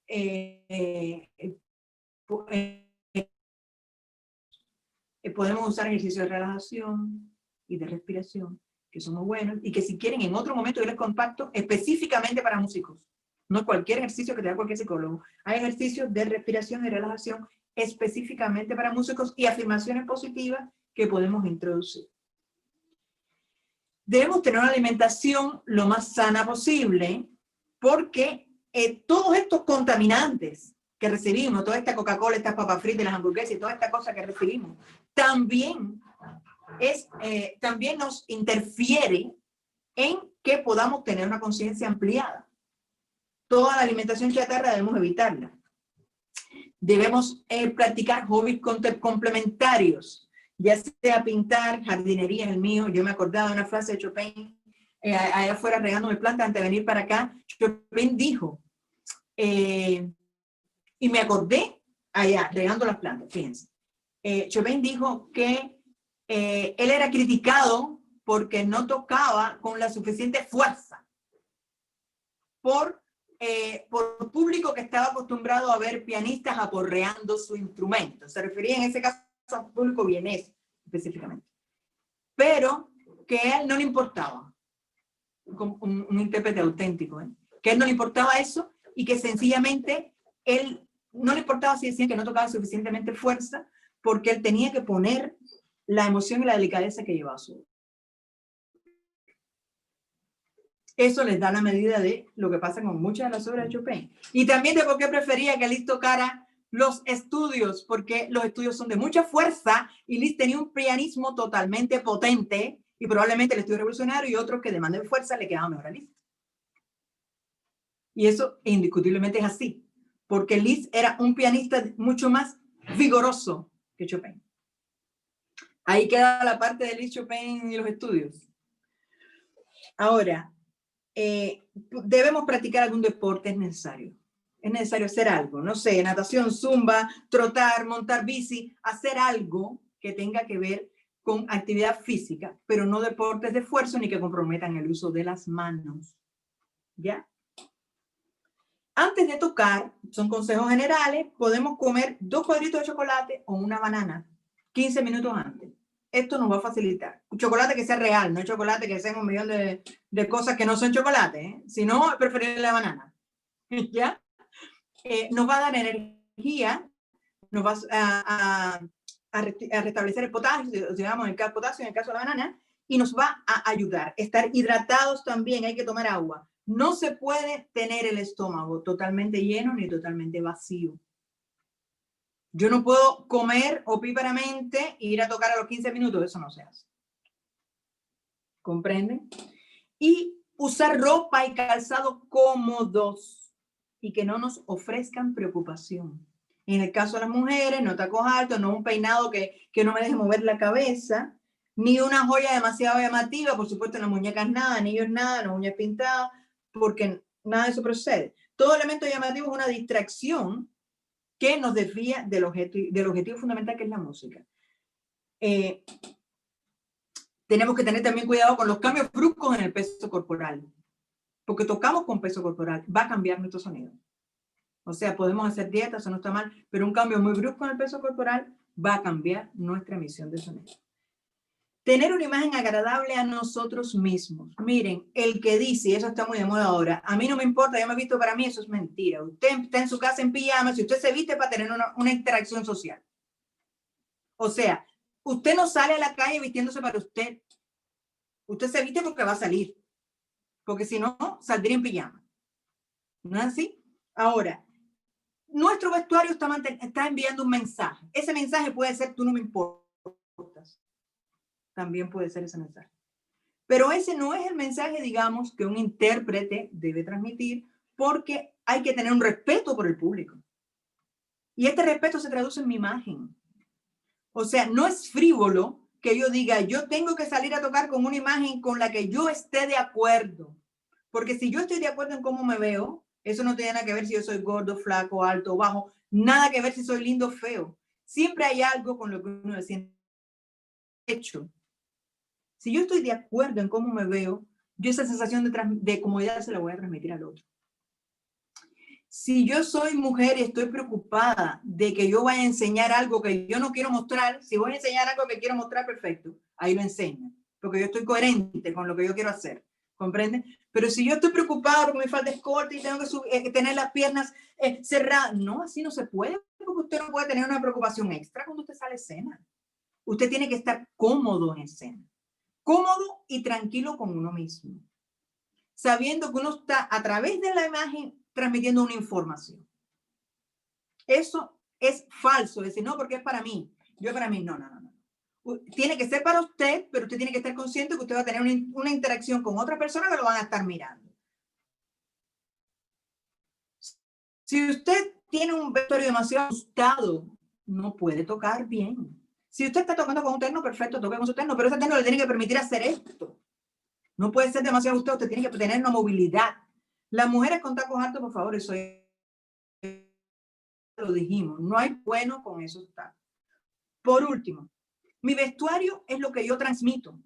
S2: podemos usar ejercicios de relajación y de respiración, que son muy buenos, y que si quieren en otro momento yo les comparto específicamente para músicos. No cualquier ejercicio que te da cualquier psicólogo. Hay ejercicios de respiración y relajación específicamente para músicos y afirmaciones positivas que podemos introducir. Debemos tener una alimentación lo más sana posible, porque todos estos contaminantes que recibimos, toda esta Coca-Cola, estas papas fritas, las hamburguesas y toda esta cosa que recibimos, también nos interfiere en que podamos tener una conciencia ampliada. Toda la alimentación chatarra debemos evitarla. Debemos practicar hobbies complementarios, ya sea pintar, jardinería es el mío. Yo me acordaba de una frase de Chopin, allá afuera regándome plantas antes de venir para acá. Chopin dijo, y me acordé allá, regando las plantas, fíjense. Chopin dijo que él era criticado porque no tocaba con la suficiente fuerza por público que estaba acostumbrado a ver pianistas aporreando su instrumento. Se refería en ese caso a un público vienés, específicamente. Pero que a él no le importaba, como un intérprete auténtico, que a él no le importaba eso y que sencillamente él no le importaba si decían que no tocaba suficientemente fuerza, porque él tenía que poner la emoción y la delicadeza que llevaba su voz. Eso les da la medida de lo que pasa con muchas de las obras de Chopin. Y también de por qué prefería que Liszt tocara los estudios, porque los estudios son de mucha fuerza y Liszt tenía un pianismo totalmente potente y probablemente el estudio revolucionario y otros que demanden fuerza le quedaban mejor a Liszt. Y eso indiscutiblemente es así, porque Liszt era un pianista mucho más vigoroso que Chopin. Ahí queda la parte de Liszt, Chopin y los estudios. Ahora, debemos practicar algún deporte, es necesario. Es necesario hacer algo, no sé, natación, zumba, trotar, montar bici, hacer algo que tenga que ver con actividad física, pero no deportes de esfuerzo ni que comprometan el uso de las manos. ¿Ya? Antes de tocar, son consejos generales, podemos comer 2 cuadritos de chocolate o una banana 15 minutos antes. Esto nos va a facilitar. Un chocolate que sea real, no chocolate que sea un millón de cosas que no son chocolate, ¿eh? Si no, preferible la banana. ¿Ya? Nos va a dar energía. energía, nos va a restablecer el potasio, digamos, el potasio en el caso de la banana, y nos va a ayudar. Estar hidratados también, hay que tomar agua. No se puede tener el estómago totalmente lleno ni totalmente vacío. Yo no puedo comer opíparamente e ir a tocar a los 15 minutos, eso no se hace. ¿Comprenden? Y usar ropa y calzado cómodos y que no nos ofrezcan preocupación. En el caso de las mujeres, no tacos altos, no un peinado que no me deje mover la cabeza, ni una joya demasiado llamativa, por supuesto en las muñecas nada, anillos nada, las uñas pintadas, porque nada de eso procede. Todo elemento llamativo es una distracción que nos desvía del objetivo fundamental, que es la música. Tenemos que tener también cuidado con los cambios bruscos en el peso corporal, porque tocamos con peso corporal, va a cambiar nuestro sonido. O sea, podemos hacer dieta, eso no está mal, pero un cambio muy brusco en el peso corporal va a cambiar nuestra emisión de sonido. Tener una imagen agradable a nosotros mismos. Miren, el que dice, y eso está muy de moda ahora, a mí no me importa, yo me he visto, para mí eso es mentira. Usted está en su casa en pijama, si usted se viste para tener una interacción social. O sea, usted no sale a la calle vistiéndose para usted. Usted se viste porque va a salir. Porque si no, saldría en pijama. ¿No es así? Ahora, nuestro vestuario está enviando un mensaje. Ese mensaje puede ser, tú no me importas. También puede ser ese mensaje. Pero ese no es el mensaje, digamos, que un intérprete debe transmitir, porque hay que tener un respeto por el público. Y este respeto se traduce en mi imagen. O sea, no es frívolo que yo diga, yo tengo que salir a tocar con una imagen con la que yo esté de acuerdo. Porque si yo estoy de acuerdo en cómo me veo, eso no tiene nada que ver si yo soy gordo, flaco, alto, bajo, nada que ver si soy lindo o feo. Siempre hay algo con lo que uno se siente hecho. Si yo estoy de acuerdo en cómo me veo, yo esa sensación de comodidad se la voy a transmitir al otro. Si yo soy mujer y estoy preocupada de que yo vaya a enseñar algo que yo no quiero mostrar, si voy a enseñar algo que quiero mostrar, perfecto, ahí lo enseño, porque yo estoy coherente con lo que yo quiero hacer, ¿comprenden? Pero si yo estoy preocupada porque me falta escote y tengo que tener las piernas cerradas, no, así no se puede, porque usted no puede tener una preocupación extra cuando usted sale a escena. Usted tiene que estar cómodo en escena, cómodo y tranquilo con uno mismo, sabiendo que uno está a través de la imagen transmitiendo una información. Eso es falso, decir, no, porque es para mí. Yo para mí, no. Tiene que ser para usted, pero usted tiene que estar consciente que usted va a tener una interacción con otra persona que lo van a estar mirando. Si usted tiene un vestuario demasiado ajustado, no puede tocar bien. Si usted está tocando con un terno, perfecto, toque con su terno, pero ese terno le tiene que permitir hacer esto. No puede ser demasiado ajustado, usted tiene que tener una movilidad. Las mujeres con tacos altos, por favor, eso lo dijimos, no hay bueno con esos tacos. Por último, mi vestuario es lo que yo transmito.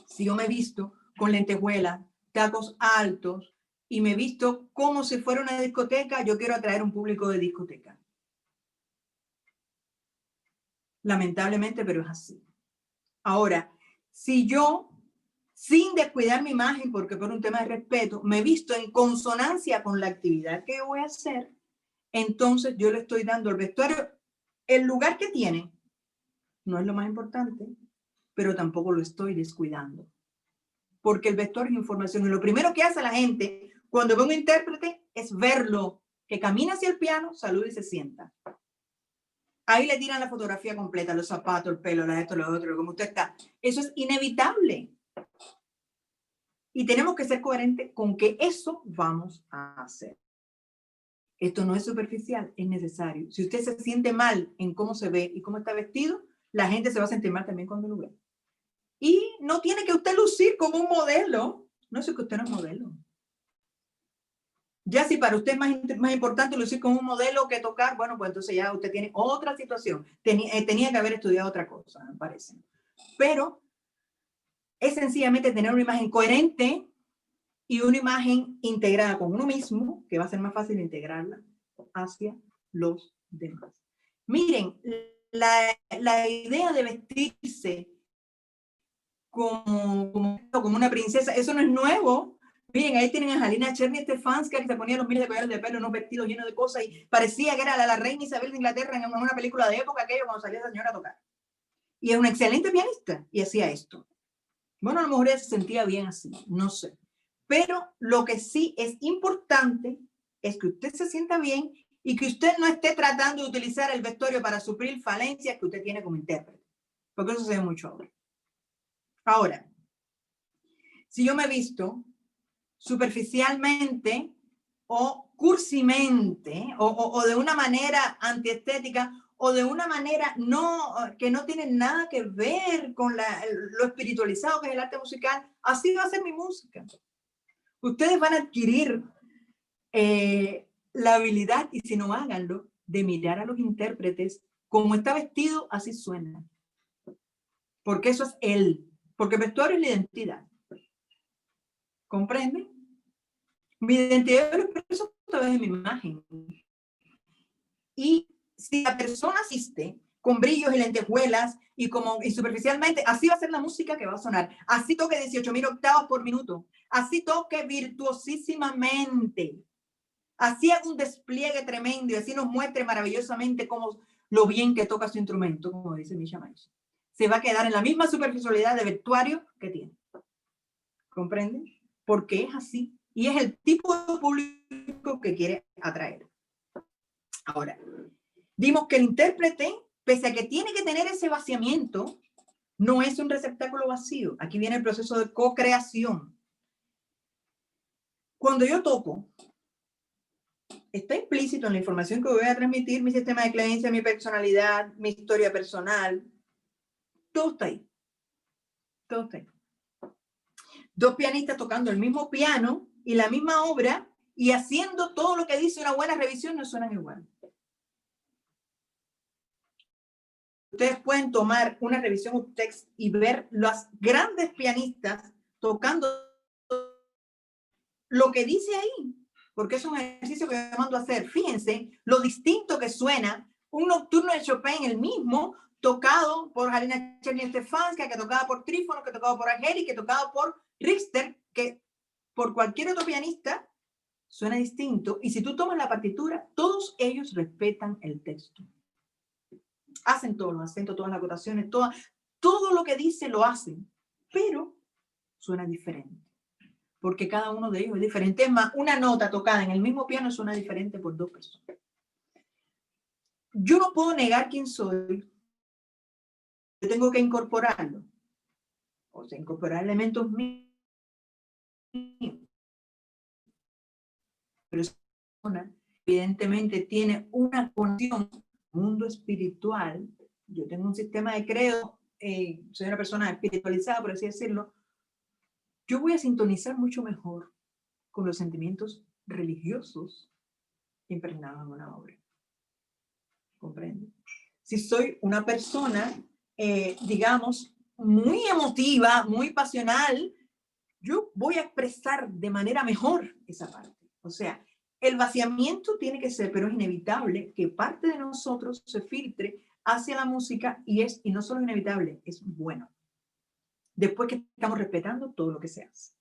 S2: Si yo me visto con lentejuelas, tacos altos y me visto como si fuera una discoteca, yo quiero atraer un público de discoteca. Lamentablemente, pero es así. Ahora, si yo, sin descuidar mi imagen, porque por un tema de respeto, me visto en consonancia con la actividad que yo voy a hacer, entonces yo le estoy dando al vestuario el lugar que tiene. No es lo más importante, pero tampoco lo estoy descuidando. Porque el vestuario es información. Y lo primero que hace la gente cuando ve un intérprete es verlo, que camina hacia el piano, saluda y se sienta. Ahí le tiran la fotografía completa, los zapatos, el pelo, esto, lo otro, como usted está. Eso es inevitable. Y tenemos que ser coherentes con que eso vamos a hacer. Esto no es superficial, es necesario. Si usted se siente mal en cómo se ve y cómo está vestido, la gente se va a sentir mal también cuando lo ve. Y no tiene que usted lucir como un modelo. No es que usted no es modelo. Ya si para usted es más importante lucir como un modelo que tocar, bueno, pues entonces ya usted tiene otra situación. Tenía que haber estudiado otra cosa, me parece. Pero es sencillamente tener una imagen coherente y una imagen integrada con uno mismo, que va a ser más fácil integrarla hacia los demás. Miren, la idea de vestirse como una princesa, eso no es nuevo. Miren, ahí tienen a Halina Cherny-Stefanska, que se ponía los miles de collares de pelo, unos vestidos llenos de cosas, y parecía que era la reina Isabel de Inglaterra en una película de época, aquello, cuando salía esa señora a tocar. Y es una excelente pianista, y hacía esto. Bueno, a lo mejor ella se sentía bien así, no sé. Pero lo que sí es importante es que usted se sienta bien y que usted no esté tratando de utilizar el vestuario para suplir falencias que usted tiene como intérprete. Porque eso se ve mucho ahora. Ahora, si yo me visto superficialmente o cursimente o de una manera antiestética o de una manera que no tiene nada que ver con lo espiritualizado que es el arte musical, así va a ser mi música. Ustedes van a adquirir la habilidad, y si no, háganlo, de mirar a los intérpretes como está vestido, así suena. Porque eso es él. Porque el vestuario es la identidad. ¿Comprenden? Mi identidad yo lo expreso a través de mi imagen. Y si la persona asiste con brillos y lentejuelas y superficialmente, así va a ser la música que va a sonar. Así toque 18.000 octavas por minuto. Así toque virtuosísimamente. Así haga un despliegue tremendo y así nos muestre maravillosamente lo bien que toca su instrumento, como dice Misha Maíz. Se va a quedar en la misma superficialidad de vestuario que tiene. ¿Comprenden? Porque es así. Y es el tipo de público que quiere atraer. Ahora, dimos que el intérprete, pese a que tiene que tener ese vaciamiento, no es un receptáculo vacío. Aquí viene el proceso de co-creación. Cuando yo toco, está implícito en la información que voy a transmitir, mi sistema de creencia, mi personalidad, mi historia personal. Todo está ahí. Todo está ahí. Dos pianistas tocando el mismo piano y la misma obra y haciendo todo lo que dice una buena revisión no suenan igual. Ustedes pueden tomar una revisión un text y ver los grandes pianistas tocando lo que dice ahí, porque es un ejercicio que yo mando a hacer. Fíjense lo distinto que suena un nocturno de Chopin, el mismo, tocado por Halina Cherny-Stefanska, que tocaba por Trífono, que tocaba por Argeri, que tocaba por Richter, que por cualquier otro pianista suena distinto. Y si tú tomas la partitura, todos ellos respetan el texto. Hacen todos los acentos, todas las acotaciones, todo lo que dice lo hacen, pero suena diferente. Porque cada uno de ellos es diferente. Es más, una nota tocada en el mismo piano suena diferente por dos personas. Yo no puedo negar quién soy. Yo tengo que incorporarlo. O sea, incorporar elementos míos. Pero esa persona evidentemente tiene una conexión mundo espiritual. Yo tengo un sistema de credo, soy una persona espiritualizada, por así decirlo. Yo voy a sintonizar mucho mejor con los sentimientos religiosos impregnados en una obra. ¿Comprende? Si soy una persona, digamos, muy emotiva, muy pasional, yo voy a expresar de manera mejor esa parte. O sea, el vaciamiento tiene que ser, pero es inevitable que parte de nosotros se filtre hacia la música y no solo es inevitable, es bueno. Después que estamos respetando todo lo que se hace.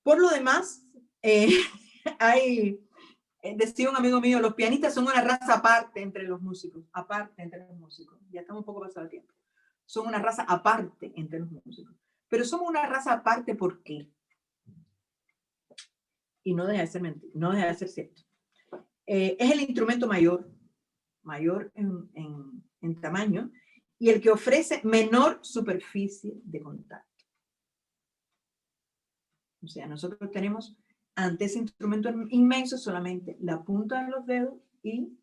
S2: Por lo demás, decía un amigo mío, los pianistas son una raza aparte entre los músicos. Aparte entre los músicos. Ya estamos un poco pasado el tiempo. Son una raza aparte entre los músicos. Pero somos una raza aparte, ¿por qué? Y no deja de ser mentira, no deja de ser cierto. Es el instrumento mayor en tamaño, y el que ofrece menor superficie de contacto. O sea, nosotros tenemos ante ese instrumento inmenso solamente la punta de los dedos y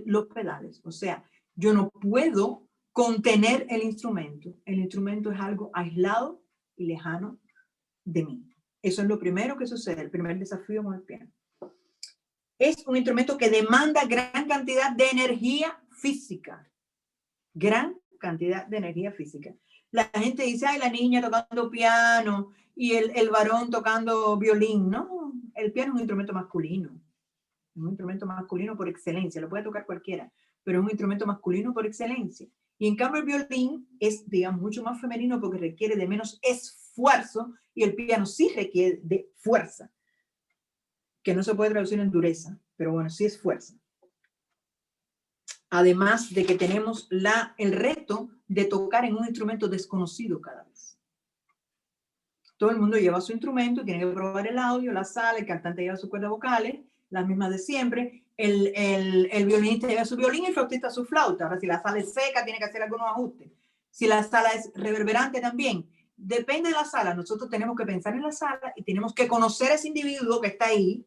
S2: los pedales. O sea, yo no puedo contener el instrumento. El instrumento es algo aislado y lejano de mí. Eso es lo primero que sucede, el primer desafío con el piano. Es un instrumento que demanda gran cantidad de energía física. Gran cantidad de energía física. La gente dice, ay, la niña tocando piano y el varón tocando violín. No, el piano es un instrumento masculino. Es un instrumento masculino por excelencia. Lo puede tocar cualquiera, pero es un instrumento masculino por excelencia. Y en cambio el violín es, digamos, mucho más femenino porque requiere de menos esfuerzo esfuerzo y el piano sí requiere de fuerza, que no se puede traducir en dureza, pero bueno, sí es fuerza. Además de que tenemos el reto de tocar en un instrumento desconocido cada vez. Todo el mundo lleva su instrumento, tiene que probar el audio, la sala, el cantante lleva sus cuerdas vocales, las mismas de siempre, el violinista lleva su violín y el flautista su flauta. Ahora, si la sala es seca, tiene que hacer algunos ajustes. Si la sala es reverberante también. Depende de la sala. Nosotros tenemos que pensar en la sala y tenemos que conocer a ese individuo que está ahí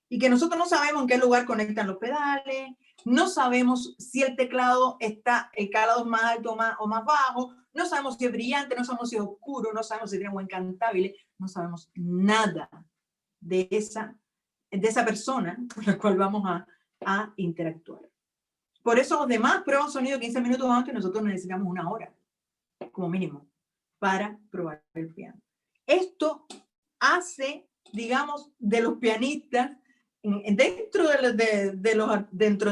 S2: y que nosotros no sabemos en qué lugar conectan los pedales, no sabemos si el teclado está, el calado es más alto o más bajo, no sabemos si es brillante, no sabemos si es oscuro, no sabemos si tiene buen cantable, no sabemos nada de esa persona con la cual vamos a interactuar. Por eso los demás prueban sonido 15 minutos antes, nosotros necesitamos 1 hora, como mínimo, para probar el piano. Esto hace, digamos, de los pianistas, dentro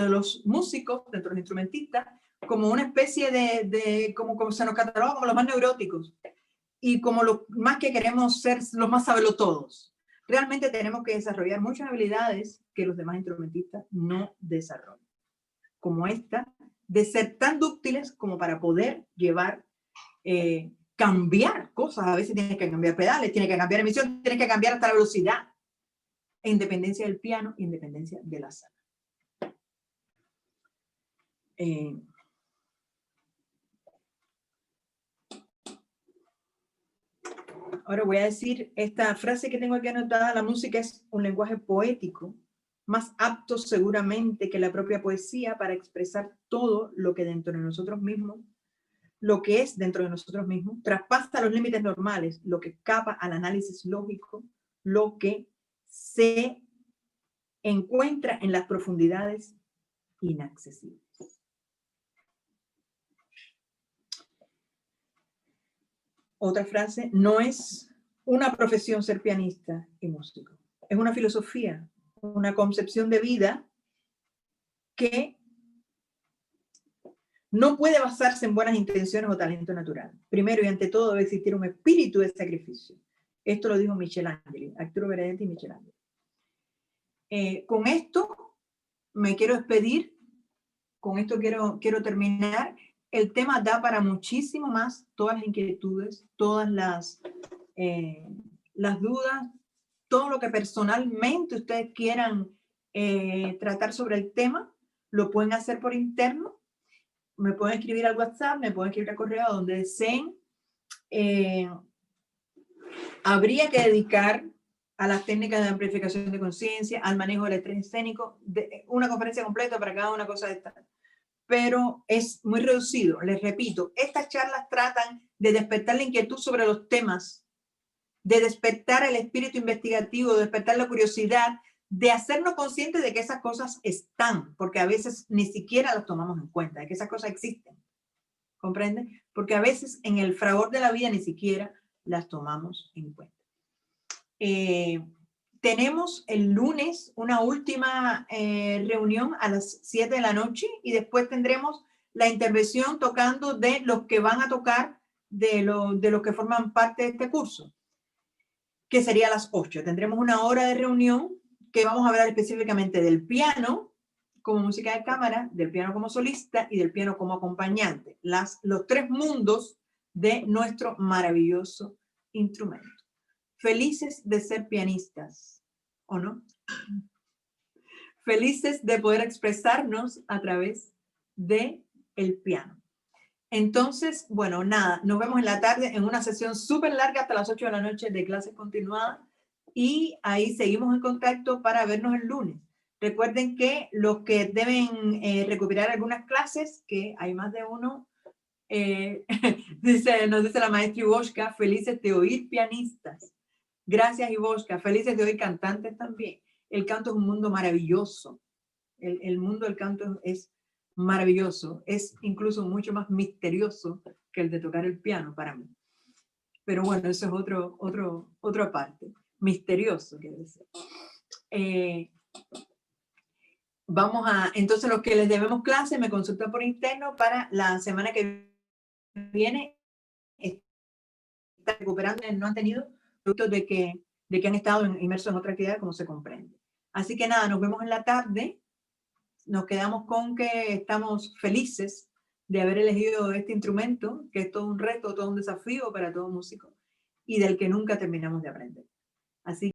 S2: de los músicos, dentro de los instrumentistas, como una especie como se nos cataloga como los más neuróticos y como los más que queremos ser los más sabelotodos. Realmente tenemos que desarrollar muchas habilidades que los demás instrumentistas no desarrollan, como esta, de ser tan dúctiles como para poder llevar, cambiar cosas. A veces tienes que cambiar pedales, tienes que cambiar emisión, tienes que cambiar hasta la velocidad, independencia del piano, independencia de la sala. Ahora voy a decir esta frase que tengo aquí anotada: la música es un lenguaje poético, más apto seguramente que la propia poesía para expresar todo lo que dentro de nosotros mismos, lo que es dentro de nosotros mismos, traspasa los límites normales, lo que escapa al análisis lógico, lo que se encuentra en las profundidades inaccesibles. Otra frase: no es una profesión ser pianista y músico, es una filosofía, una concepción de vida que no puede basarse en buenas intenciones o talento natural. Primero y ante todo debe existir un espíritu de sacrificio. Esto lo dijo Michelangelo, Arturo Benedetti y Michelangelo. Con esto me quiero despedir, con esto quiero terminar. El tema da para muchísimo más, todas las inquietudes, todas las dudas, todo lo que personalmente ustedes quieran tratar sobre el tema, lo pueden hacer por interno, me pueden escribir al WhatsApp, me pueden escribir al correo, donde deseen. Habría que dedicar a las técnicas de amplificación de conciencia, al manejo del estrés escénico, una conferencia completa para cada una cosa de estas. Pero es muy reducido. Les repito, estas charlas tratan de despertar la inquietud sobre los temas, de despertar el espíritu investigativo, de despertar la curiosidad, de hacernos conscientes de que esas cosas están, porque a veces ni siquiera las tomamos en cuenta, de que esas cosas existen. ¿Comprenden? Porque a veces en el fragor de la vida ni siquiera las tomamos en cuenta. Tenemos el lunes una última reunión a las 7 de la noche y después tendremos la intervención tocando de los que van a tocar, de los que forman parte de este curso, que sería a las 8. Tendremos 1 hora de reunión que vamos a hablar específicamente del piano como música de cámara, del piano como solista y del piano como acompañante. Los 3 mundos de nuestro maravilloso instrumento. Felices de ser pianistas, ¿o no? Felices de poder expresarnos a través del piano. Entonces, bueno, nada, nos vemos en la tarde en una sesión súper larga hasta las 8 de la noche de clases continuadas y ahí seguimos en contacto para vernos el lunes. Recuerden que los que deben recuperar algunas clases, que hay más de uno, nos dice la maestra Ivoshka, felices de oír pianistas. Gracias, Ivoshka. Felices de oír cantantes también. El canto es un mundo maravilloso. El mundo del canto es maravilloso. Es incluso mucho más misterioso que el de tocar el piano para mí. Pero bueno, eso es otra parte. Misterioso, quiero decir. Entonces los que les debemos clase me consultan por interno para la semana que viene. están recuperando, no han tenido, producto de que han estado inmersos en otra actividad, como se comprende. Así que nada, nos vemos en la tarde. Nos quedamos con que estamos felices de haber elegido este instrumento, que es todo un reto, todo un desafío para todo músico, y del que nunca terminamos de aprender. Así